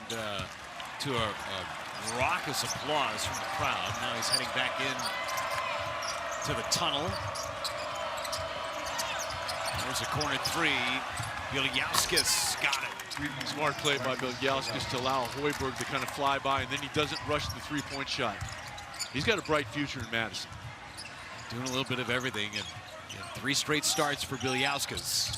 to a raucous applause from the crowd. Now he's heading back in to the tunnel. There's a corner three. Bielyauskas got it. Smart play by Bielyauskas to allow Hoiberg to kind of fly by, and then he doesn't rush the three-point shot. He's got a bright future in Madison. Doing a little bit of everything, and 3 straight starts for Bielyauskas.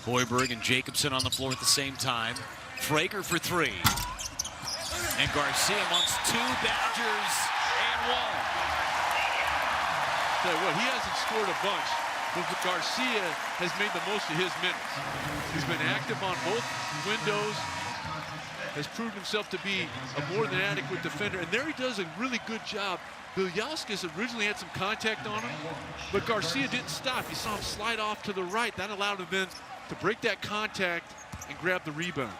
Hoiberg and Jacobson on the floor at the same time. Frager for 3. And Garcia amongst 2 Badgers and 1. Tell you what, he hasn't scored a bunch, but Garcia has made the most of his minutes. He's been active on both windows, has proved himself to be a more than adequate defender, and there he does a really good job. Bielyauskas originally had some contact on him, but Garcia didn't stop. You saw him slide off to the right. That allowed him then to break that contact and grab the rebound.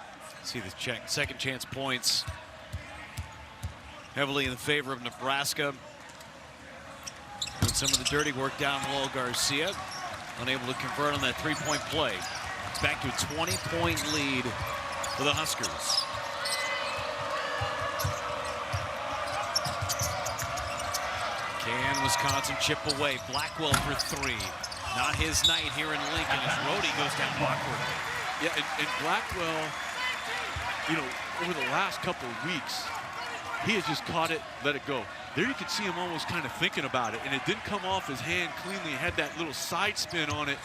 See the second chance points heavily in the favor of Nebraska. Doing some of the dirty work down low. Garcia unable to convert on that 3-point play. It's back to a 20-point lead for the Huskers. Can Wisconsin chip away? Blackwell for 3. Not his night here in Lincoln as Rhodey goes down awkwardly. Yeah, and Blackwell, you know, over the last couple of weeks, he has just caught it, let it go. There you could see him almost kind of thinking about it, and it didn't come off his hand cleanly. It had that little side spin on it.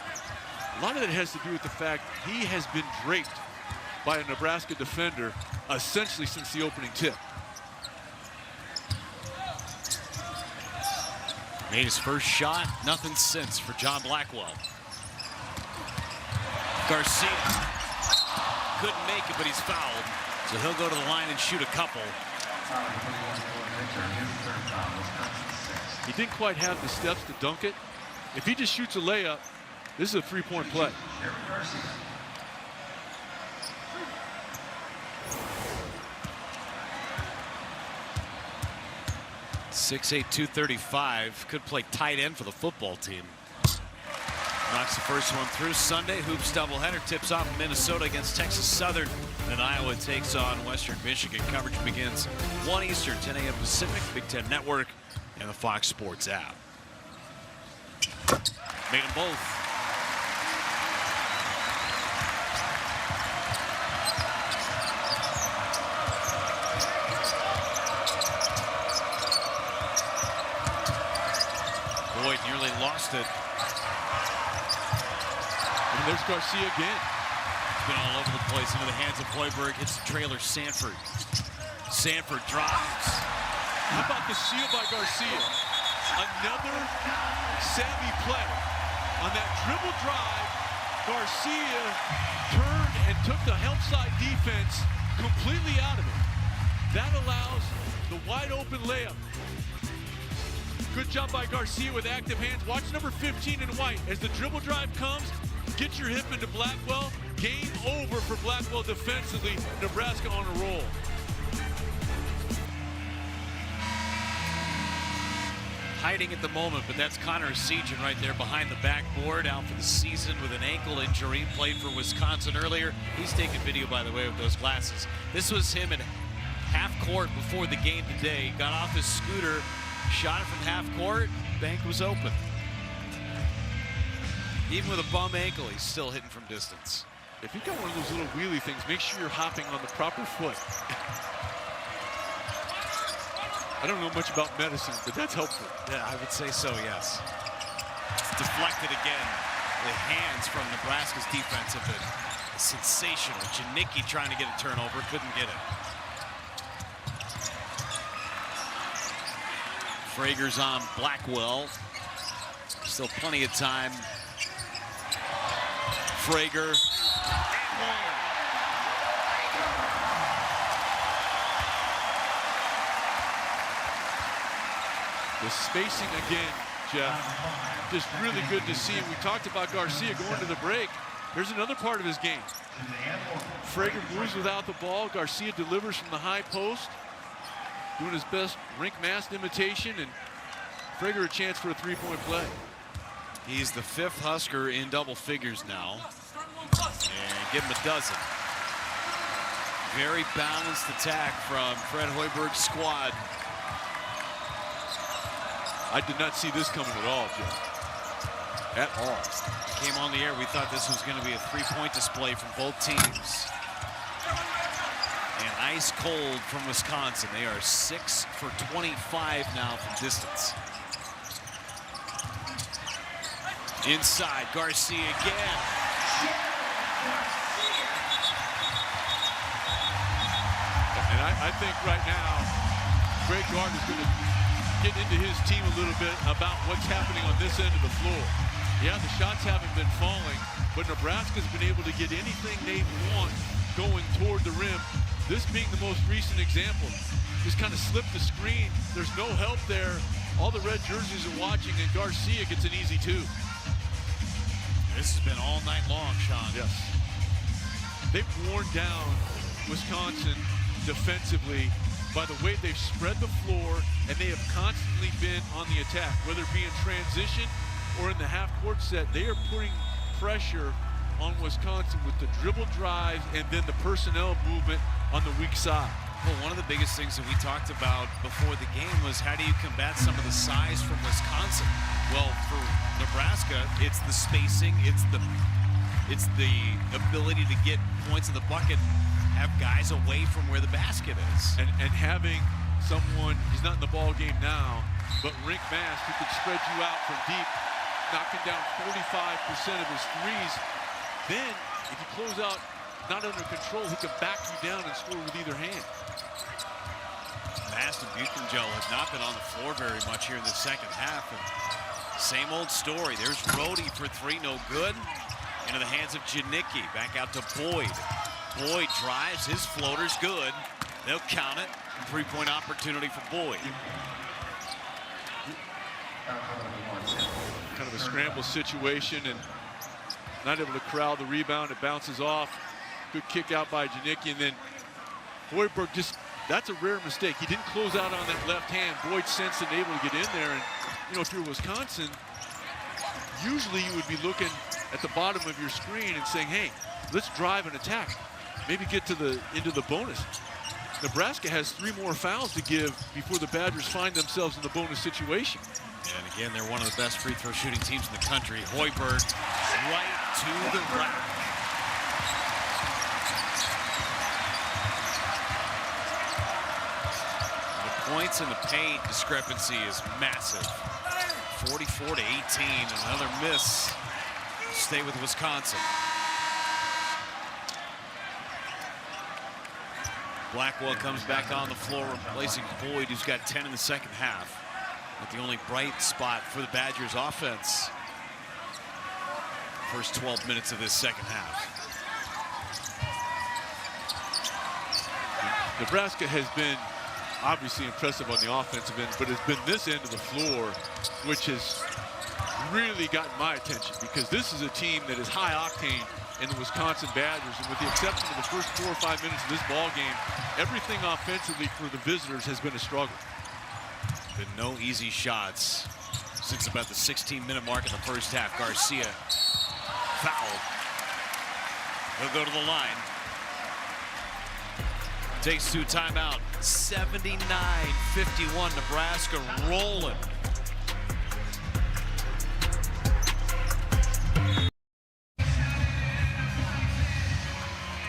A lot of that has to do with the fact he has been draped by a Nebraska defender essentially since the opening tip. Made his first shot, nothing since for John Blackwell. Garcia couldn't make it, but he's fouled. So he'll go to the line and shoot a couple. He didn't quite have the steps to dunk it. If he just shoots a layup, this is a 3-point play. 6'8", 235. Could play tight end for the football team. Knocks the first one through. Sunday, hoops doubleheader tips off Minnesota against Texas Southern. And Iowa takes on Western Michigan. Coverage begins 1 Eastern, 10 a.m. Pacific, Big Ten Network, and the Fox Sports app. Made them both. Boyd nearly lost it. And there's Garcia again. It's been all over the place into the hands of Hoiberg. Hits the trailer, Sanford. Sanford drives. How about the steal by Garcia? Another savvy play. On that dribble drive, Garcia turned and took the help side defense completely out of it. That allows the wide open layup. Good job by Garcia with active hands. Watch number 15 in white. As the dribble drive comes, get your hip into Blackwell. Game over for Blackwell defensively. Nebraska on a roll. Hiding at the moment, but that's Connor Sejan right there behind the backboard, out for the season with an ankle injury. Played for Wisconsin earlier. He's taking video, by the way, with those glasses. This was him at half court before the game today. Got off his scooter, shot it from half court. Bank was open. Even with a bum ankle, he's still hitting from distance. If you've got one of those little wheelie things, make sure you're hopping on the proper foot. I don't know much about medicine, but that's helpful. Yeah, I would say so, yes. It's deflected again. The hands from Nebraska's defense have been sensational. Janicki trying to get a turnover, couldn't get it. Frager's on Blackwell. Still plenty of time. Frager. And one. The spacing again, Jeff, just really good to see. We talked about Garcia going to the break. Here's another part of his game. Frager moves without the ball. Garcia delivers from the high post, doing his best rink mask imitation, and Frager a chance for a three-point play. He's the 5th Husker in double figures now. And give him a dozen. Very balanced attack from Fred Hoiberg's squad. I did not see this coming at all, Jeff. At all. Came on the air, we thought this was going to be a three-point display from both teams. And ice cold from Wisconsin. They are 6 for 25 now from distance. Inside, Garcia again. And I think right now, Greg Gardner is going to get into his team a little bit about what's happening on this end of the floor. Yeah, the shots haven't been falling, but Nebraska's been able to get anything they want going toward the rim. This being the most recent example. Just kind of slip the screen. There's no help there. All the red jerseys are watching, and Garcia gets an easy two. This has been all night long, Sean. Yes. They've worn down Wisconsin defensively by the way they've spread the floor, and they have constantly been on the attack, whether it be in transition or in the half-court set. They are putting pressure on Wisconsin with the dribble drives and then the personnel movement on the weak side. Well, one of the biggest things that we talked about before the game was how do you combat some of the size from Wisconsin? Well, for Nebraska, it's the spacing, it's the ability to get points in the bucket, have guys away from where the basket is. And having someone, he's not in the ball game now, but Rink Mask, who can spread you out from deep, knocking down 45% of his threes. Then, if you close out not under control, he can back you down and score with either hand. Mast and Buchengel have not been on the floor very much here in the second half. And same old story. There's Rhodey for three, no good. Into the hands of Janicki. Back out to Boyd. Boyd drives, his floater's good. They'll count it. Three-point opportunity for Boyd. Kind of a scramble situation and not able to corral the rebound. It bounces off. Good kick out by Janicki, and then Hoiberg just that's a rare mistake. He didn't close out on that left hand. Boyd sensed and able to get in there. And, you know, if you're Wisconsin, usually you would be looking at the bottom of your screen and saying, hey, let's drive and attack. Maybe get to into the bonus. Nebraska has 3 more fouls to give before the Badgers find themselves in the bonus situation. And again, they're one of the best free throw shooting teams in the country. Hoiberg right to the rack. The points and the paint discrepancy is massive. 44 to 18, another miss. Stay with Wisconsin. Blackwell comes back on the floor, replacing Boyd, who's got 10 in the second half. But the only bright spot for the Badgers offense. First 12 minutes of this second half. Nebraska has been obviously impressive on the offensive end, but it's been this end of the floor which has really gotten my attention, because this is a team that is high octane in the Wisconsin Badgers, and with the exception of the first 4 or 5 minutes of this ball game, everything offensively for the visitors has been a struggle. Been no easy shots since about the 16-minute mark in the first half. Garcia fouled. He'll go to the line. Takes 2 timeout. 79-51, Nebraska rolling.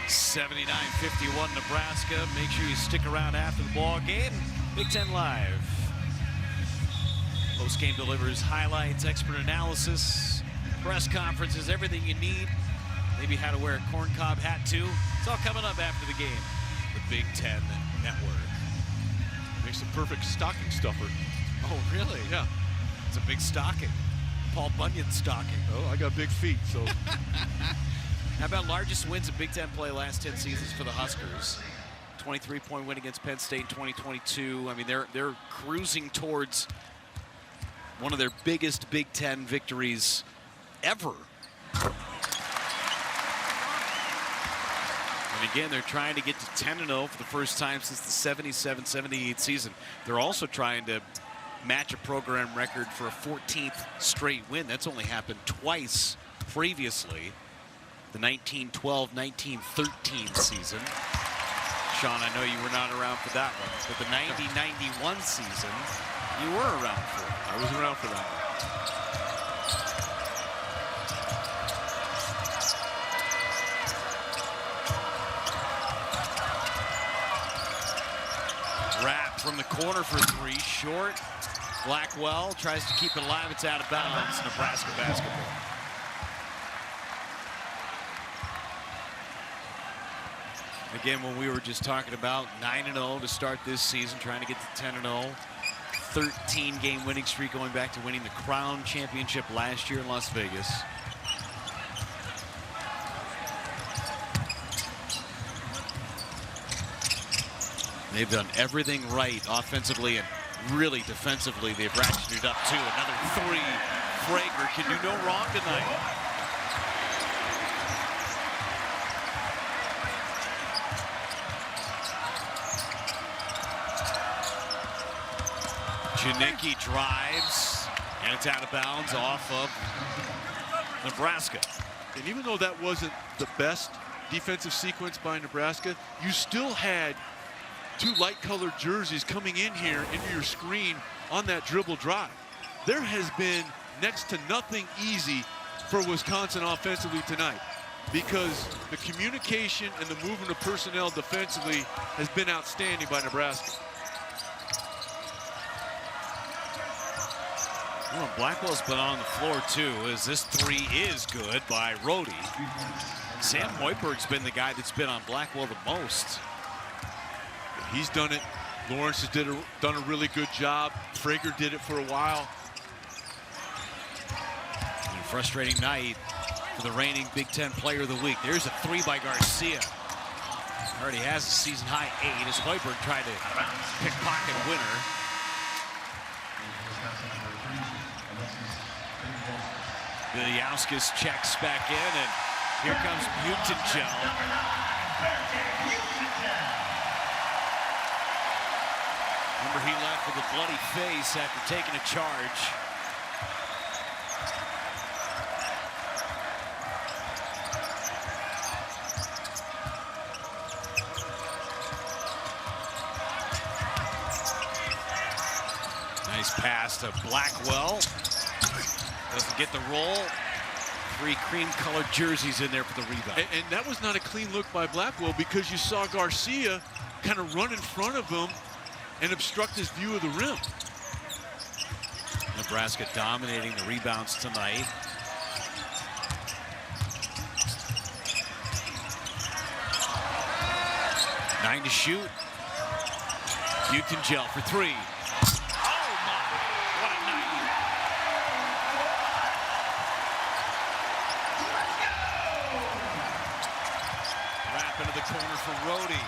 $79-51 Nebraska. Make sure you stick around after the ball game. Big Ten Live. Post-game delivers highlights, expert analysis, press conferences, everything you need. Maybe how to wear a corncob hat too. It's all coming up after the game. The Big Ten Network. Makes a perfect stocking stuffer. Oh, really? Yeah. It's a big stocking. Paul Bunyan stocking. Oh, I got big feet, so. How about largest wins in Big Ten play last 10 seasons for the Huskers? 23-point win against Penn State in 2022. I mean, they're cruising towards one of their biggest Big Ten victories ever. And again, they're trying to get to 10-0 for the first time since the 77-78 season. They're also trying to match a program record for a 14th straight win. That's only happened twice previously. The 1912-1913 season. Sean, I know you were not around for that one, but the 90-91 season, you were around for. I was around for that one. Rapp from the corner for 3, short. Blackwell tries to keep it alive. It's out of bounds. Nebraska basketball. Again, when we were just talking about 9-0 to start this season, trying to get to 10-0. 13-game winning streak going back to winning the Crown Championship last year in Las Vegas. They've done everything right offensively and really defensively. They've ratcheted it up too. Another 3. Frager can do no wrong tonight. Janicki drives, and it's out of bounds off of Nebraska. And even though that wasn't the best defensive sequence by Nebraska, you still had 2 light-colored jerseys coming in here into your screen on that dribble drive. There has been next to nothing easy for Wisconsin offensively tonight, because the communication and the movement of personnel defensively has been outstanding by Nebraska. Well, Blackwell's been on the floor too, as this 3 is good by Rhodey. Sam Hoiberg's been the guy that's been on Blackwell the most. He's done it. Lawrence has done a really good job. Frager did it for a while. And a frustrating night for the reigning Big Ten Player of the Week. There's a 3 by Garcia. Already has a season-high 8 as Hoiberg tried to pickpocket winner. Bilyauskas checks back in, and here comes Butenjel. Remember, he left with a bloody face after taking a charge. Nice pass to Blackwell. Doesn't get the roll. 3 cream-colored jerseys in there for the rebound. And that was not a clean look by Blackwell, because you saw Garcia kind of run in front of him and obstruct his view of the rim. Nebraska dominating the rebounds tonight. Nine to shoot. Buitengel for 3. Oh my, what a night. Wrap into the corner for Rhodey.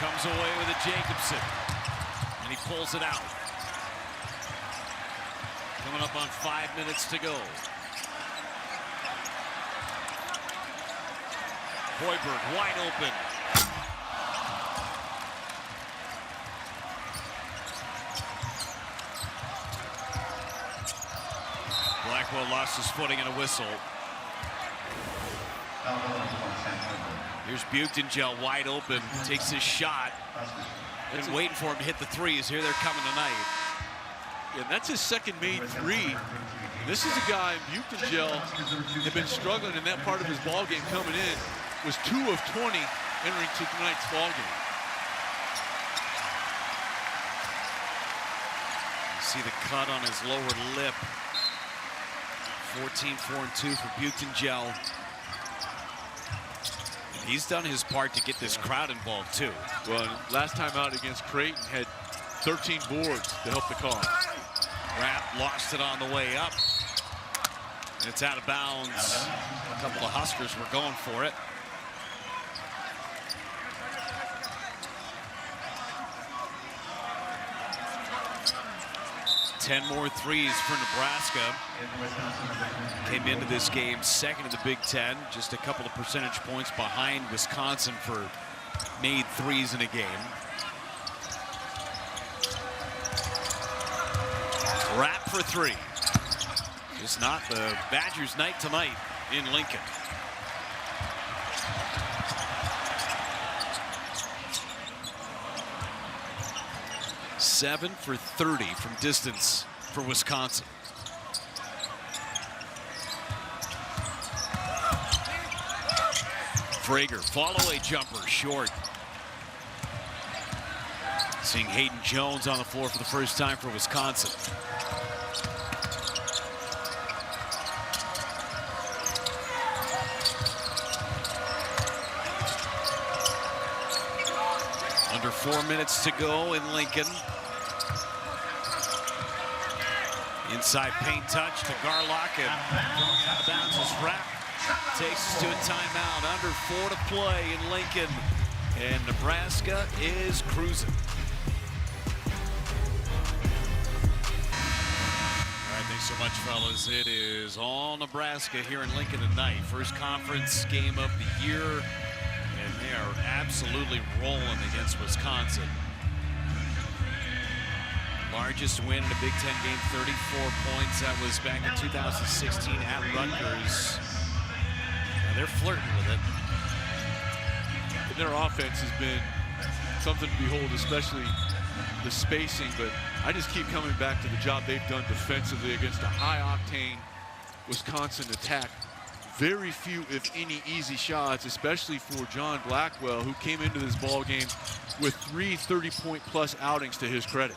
Comes away with a Jacobson, and he pulls it out. Coming up on 5 minutes to go. Hoiberg wide open. Blackwell lost his footing in a whistle. Here's Buitengel wide open, takes his shot. Been waiting for him to hit the threes. Here they're coming tonight. Yeah, that's his second made 3. This is a guy, Buitengel, had been struggling in that part of his ball game coming in. Was 2 of 20 entering tonight's ball game. You see the cut on his lower lip. 14-4-2 for Buitengel. He's done his part to get this crowd involved too. Well, last time out against Creighton had 13 boards to help the cause. Rapp lost it on the way up. And it's out of bounds. A couple of Huskers were going for it. Ten more threes for Nebraska. Came into this game second in the Big Ten, just a couple of percentage points behind Wisconsin for made threes in a game. Rapp for 3. Just not the Badgers' night tonight in Lincoln. Seven for 30 from distance for Wisconsin. Frager, follow-away jumper, short. Seeing Hayden Jones on the floor for the first time for Wisconsin. Under 4 minutes to go in Lincoln. Inside paint touch to Garlock, and going out of bounds is Rapp. Takes us to a timeout. Under 4 to play in Lincoln, and Nebraska is cruising. All right, thanks so much, fellas. It is all Nebraska here in Lincoln tonight. First conference game of the year, and they are absolutely rolling against Wisconsin. Largest win in a Big Ten game, 34 points. That was back in 2016 at Rutgers. Now they're flirting with it. And their offense has been something to behold, especially the spacing. But I just keep coming back to the job they've done defensively against a high-octane Wisconsin attack. Very few, if any, easy shots, especially for John Blackwell, who came into this ball game with 3 30-point-plus outings to his credit.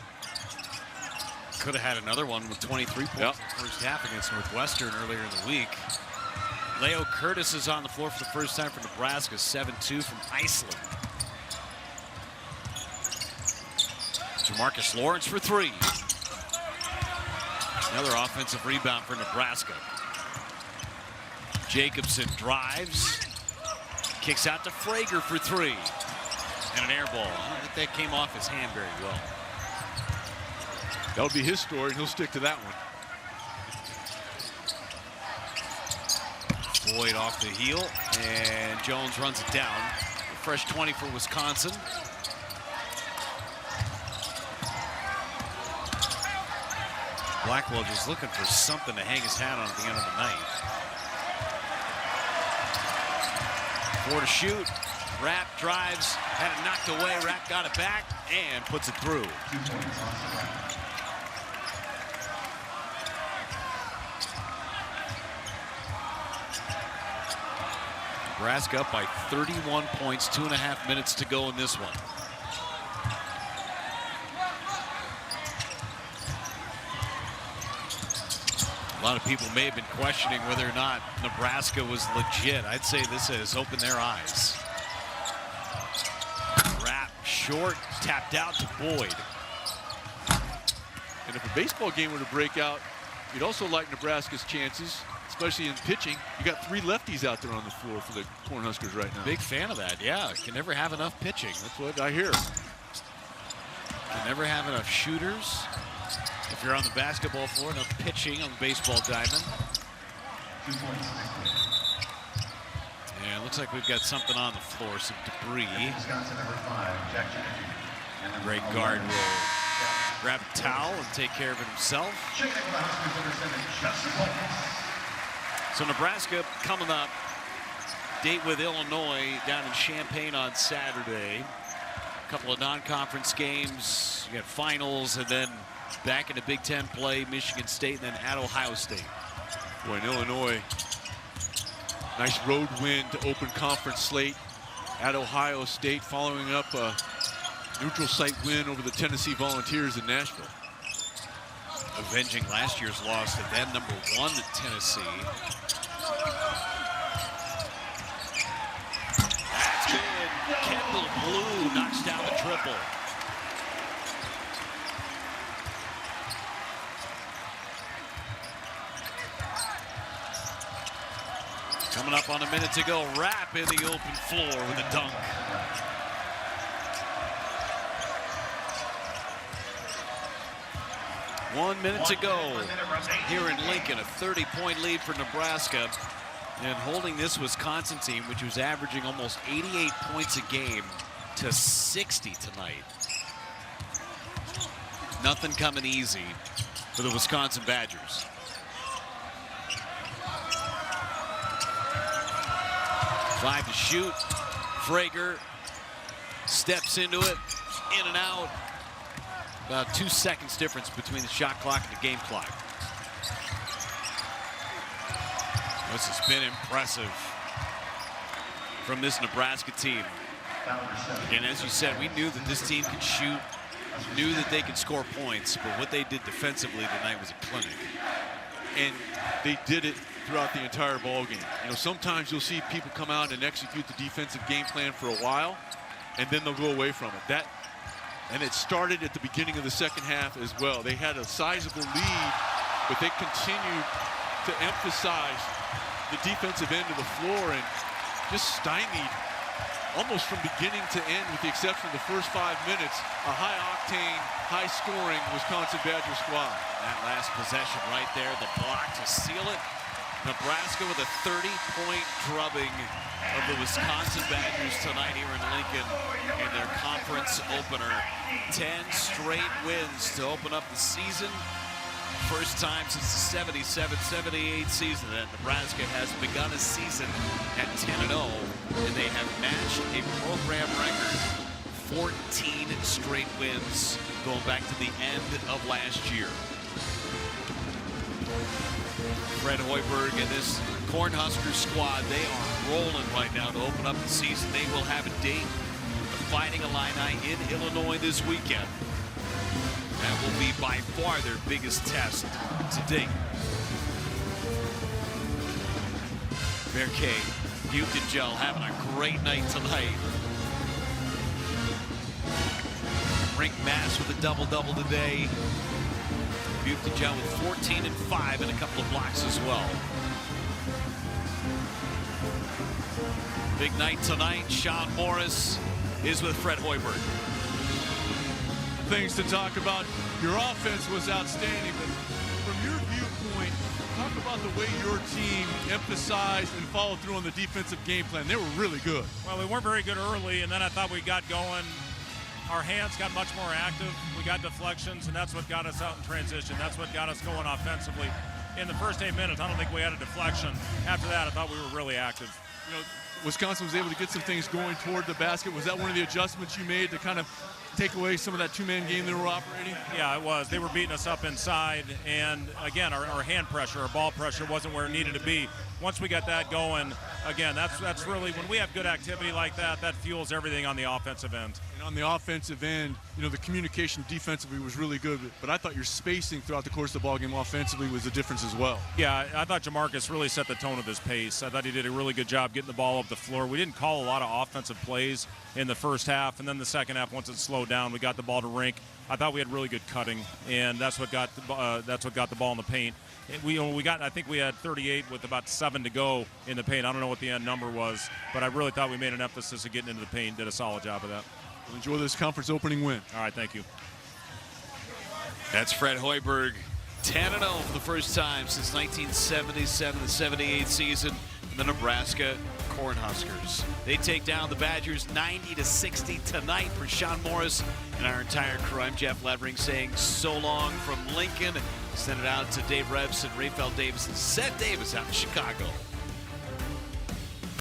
Could have had another one with 23 points in the first half against Northwestern earlier in the week. Leo Curtis is on the floor for the first time for Nebraska, 7-2 from Iceland. Jamarcus Lawrence for 3. Another offensive rebound for Nebraska. Jacobson drives, kicks out to Frager for 3. And an air ball. I think that came off his hand very well. That'll be his story, and he'll stick to that one. Boyd off the heel, and Jones runs it down. fresh 20 for Wisconsin. Blackwell just looking for something to hang his hat on at the end of the night. 4 to shoot. Rapp drives, had it knocked away. Rapp got it back and puts it through. 2 points on Nebraska. Nebraska up by 31 points, 2.5 minutes to go in this one. A lot of people may have been questioning whether or not Nebraska was legit. I'd say this has opened their eyes. Rapp short, tapped out to Boyd. And if a baseball game were to break out, you'd also like Nebraska's chances, especially in pitching. You got 3 lefties out there on the floor for the Cornhuskers right now. Big fan of that, yeah. Can never have enough pitching. That's what I hear. Can never have enough shooters. If you're on the basketball floor, enough pitching on the baseball diamond. 2 points. And it looks like we've got something on the floor, some debris. Wisconsin number 5, Jack Chicken. Great guard will grab a towel and take care of it himself. Checking in with the Huskers number 7, Justin Holmes. So Nebraska coming up, date with Illinois down in Champaign on Saturday. A couple of non-conference games, you got finals, and then back into Big Ten play, Michigan State, and then at Ohio State. Boy, in Illinois, nice road win to open conference slate at Ohio State, following up a neutral site win over the Tennessee Volunteers in Nashville. Avenging last year's loss to them, number 1 to Tennessee. That's good. Kendall Blue knocks down the triple. Coming up on a minute to go. Rapp in the open floor with a dunk. One minute to go here in Lincoln. A 30-point lead for Nebraska. And holding this Wisconsin team, which was averaging almost 88 points a game, to 60 tonight. Nothing coming easy for the Wisconsin Badgers. Five to shoot. Frager steps into it, in and out. About 2 seconds difference between the shot clock and the game clock. This has been impressive from this Nebraska team. And as you said, we knew that this team could shoot, knew that they could score points, but what they did defensively tonight was a clinic. And they did it throughout the entire ball game. You know, sometimes you'll see people come out and execute the defensive game plan for a while, and then they'll go away from it. And it started at the beginning of the second half as well. They had a sizable lead, but they continued to emphasize the defensive end of the floor and just stymied almost from beginning to end, with the exception of the first 5 minutes, a high-octane, high-scoring Wisconsin Badger squad. That last possession right there, the block to seal it. Nebraska with a 30-point drubbing of the Wisconsin Badgers tonight here in Lincoln in their conference opener. 10 straight wins to open up the season. First time since the 77-78 season that Nebraska has begun a season at 10-0, and they have matched a program record, 14 straight wins going back to the end of last year. Fred Hoiberg and this Cornhusker squad, they are rolling right now to open up the season. They will have a date with the Fighting Illini in Illinois this weekend. That will be by far their biggest test to date. Merkay, Buchengel having a great night tonight. Rink Mass with a double-double today. Buchengel with 14 and 5 and a couple of blocks as well. Big night tonight. Sean Morris is with Fred Hoiberg. Things to talk about. Your offense was outstanding, but from your viewpoint, talk about the way your team emphasized and followed through on the defensive game plan. They were really good. Well, we weren't very good early, and then I thought we got going. Our hands got much more active. We got deflections, and that's what got us out in transition. That's what got us going offensively. In the first 8 minutes, I don't think we had a deflection. After that, I thought we were really active. You know, Wisconsin was able to get some things going toward the basket. Was that one of the adjustments you made to kind of take away some of that two-man game they were operating? Yeah, it was. They were beating us up inside, and again, our hand pressure, our ball pressure wasn't where it needed to be. Once we got that going, again, that's really, when we have good activity like that, that fuels everything on the offensive end. And on the offensive end, you know, the communication defensively was really good, but I thought your spacing throughout the course of the ballgame offensively was the difference as well. Yeah, I thought Jamarcus really set the tone of his pace. I thought he did a really good job getting the ball up the floor. We didn't call a lot of offensive plays in the first half, and then the second half, once it slowed down, we got the ball to Rink. I thought we had really good cutting, and that's what got the ball in the paint. I think we had 38 with about 7 to go in the paint. I don't know what the end number was, but I really thought we made an emphasis of getting into the paint. Did a solid job of that. Well, enjoy this conference opening win. All right, thank you. That's Fred Hoiberg, 10-0 for the first time since 1977, the 78 season, the Nebraska Cornhuskers. They take down the Badgers 90-60 tonight. For Sean Morris and our entire crew, I'm Jeff Levering saying so long from Lincoln. Send it out to Dave Rebs and Rayfeld Davis and Seth Davis out in Chicago.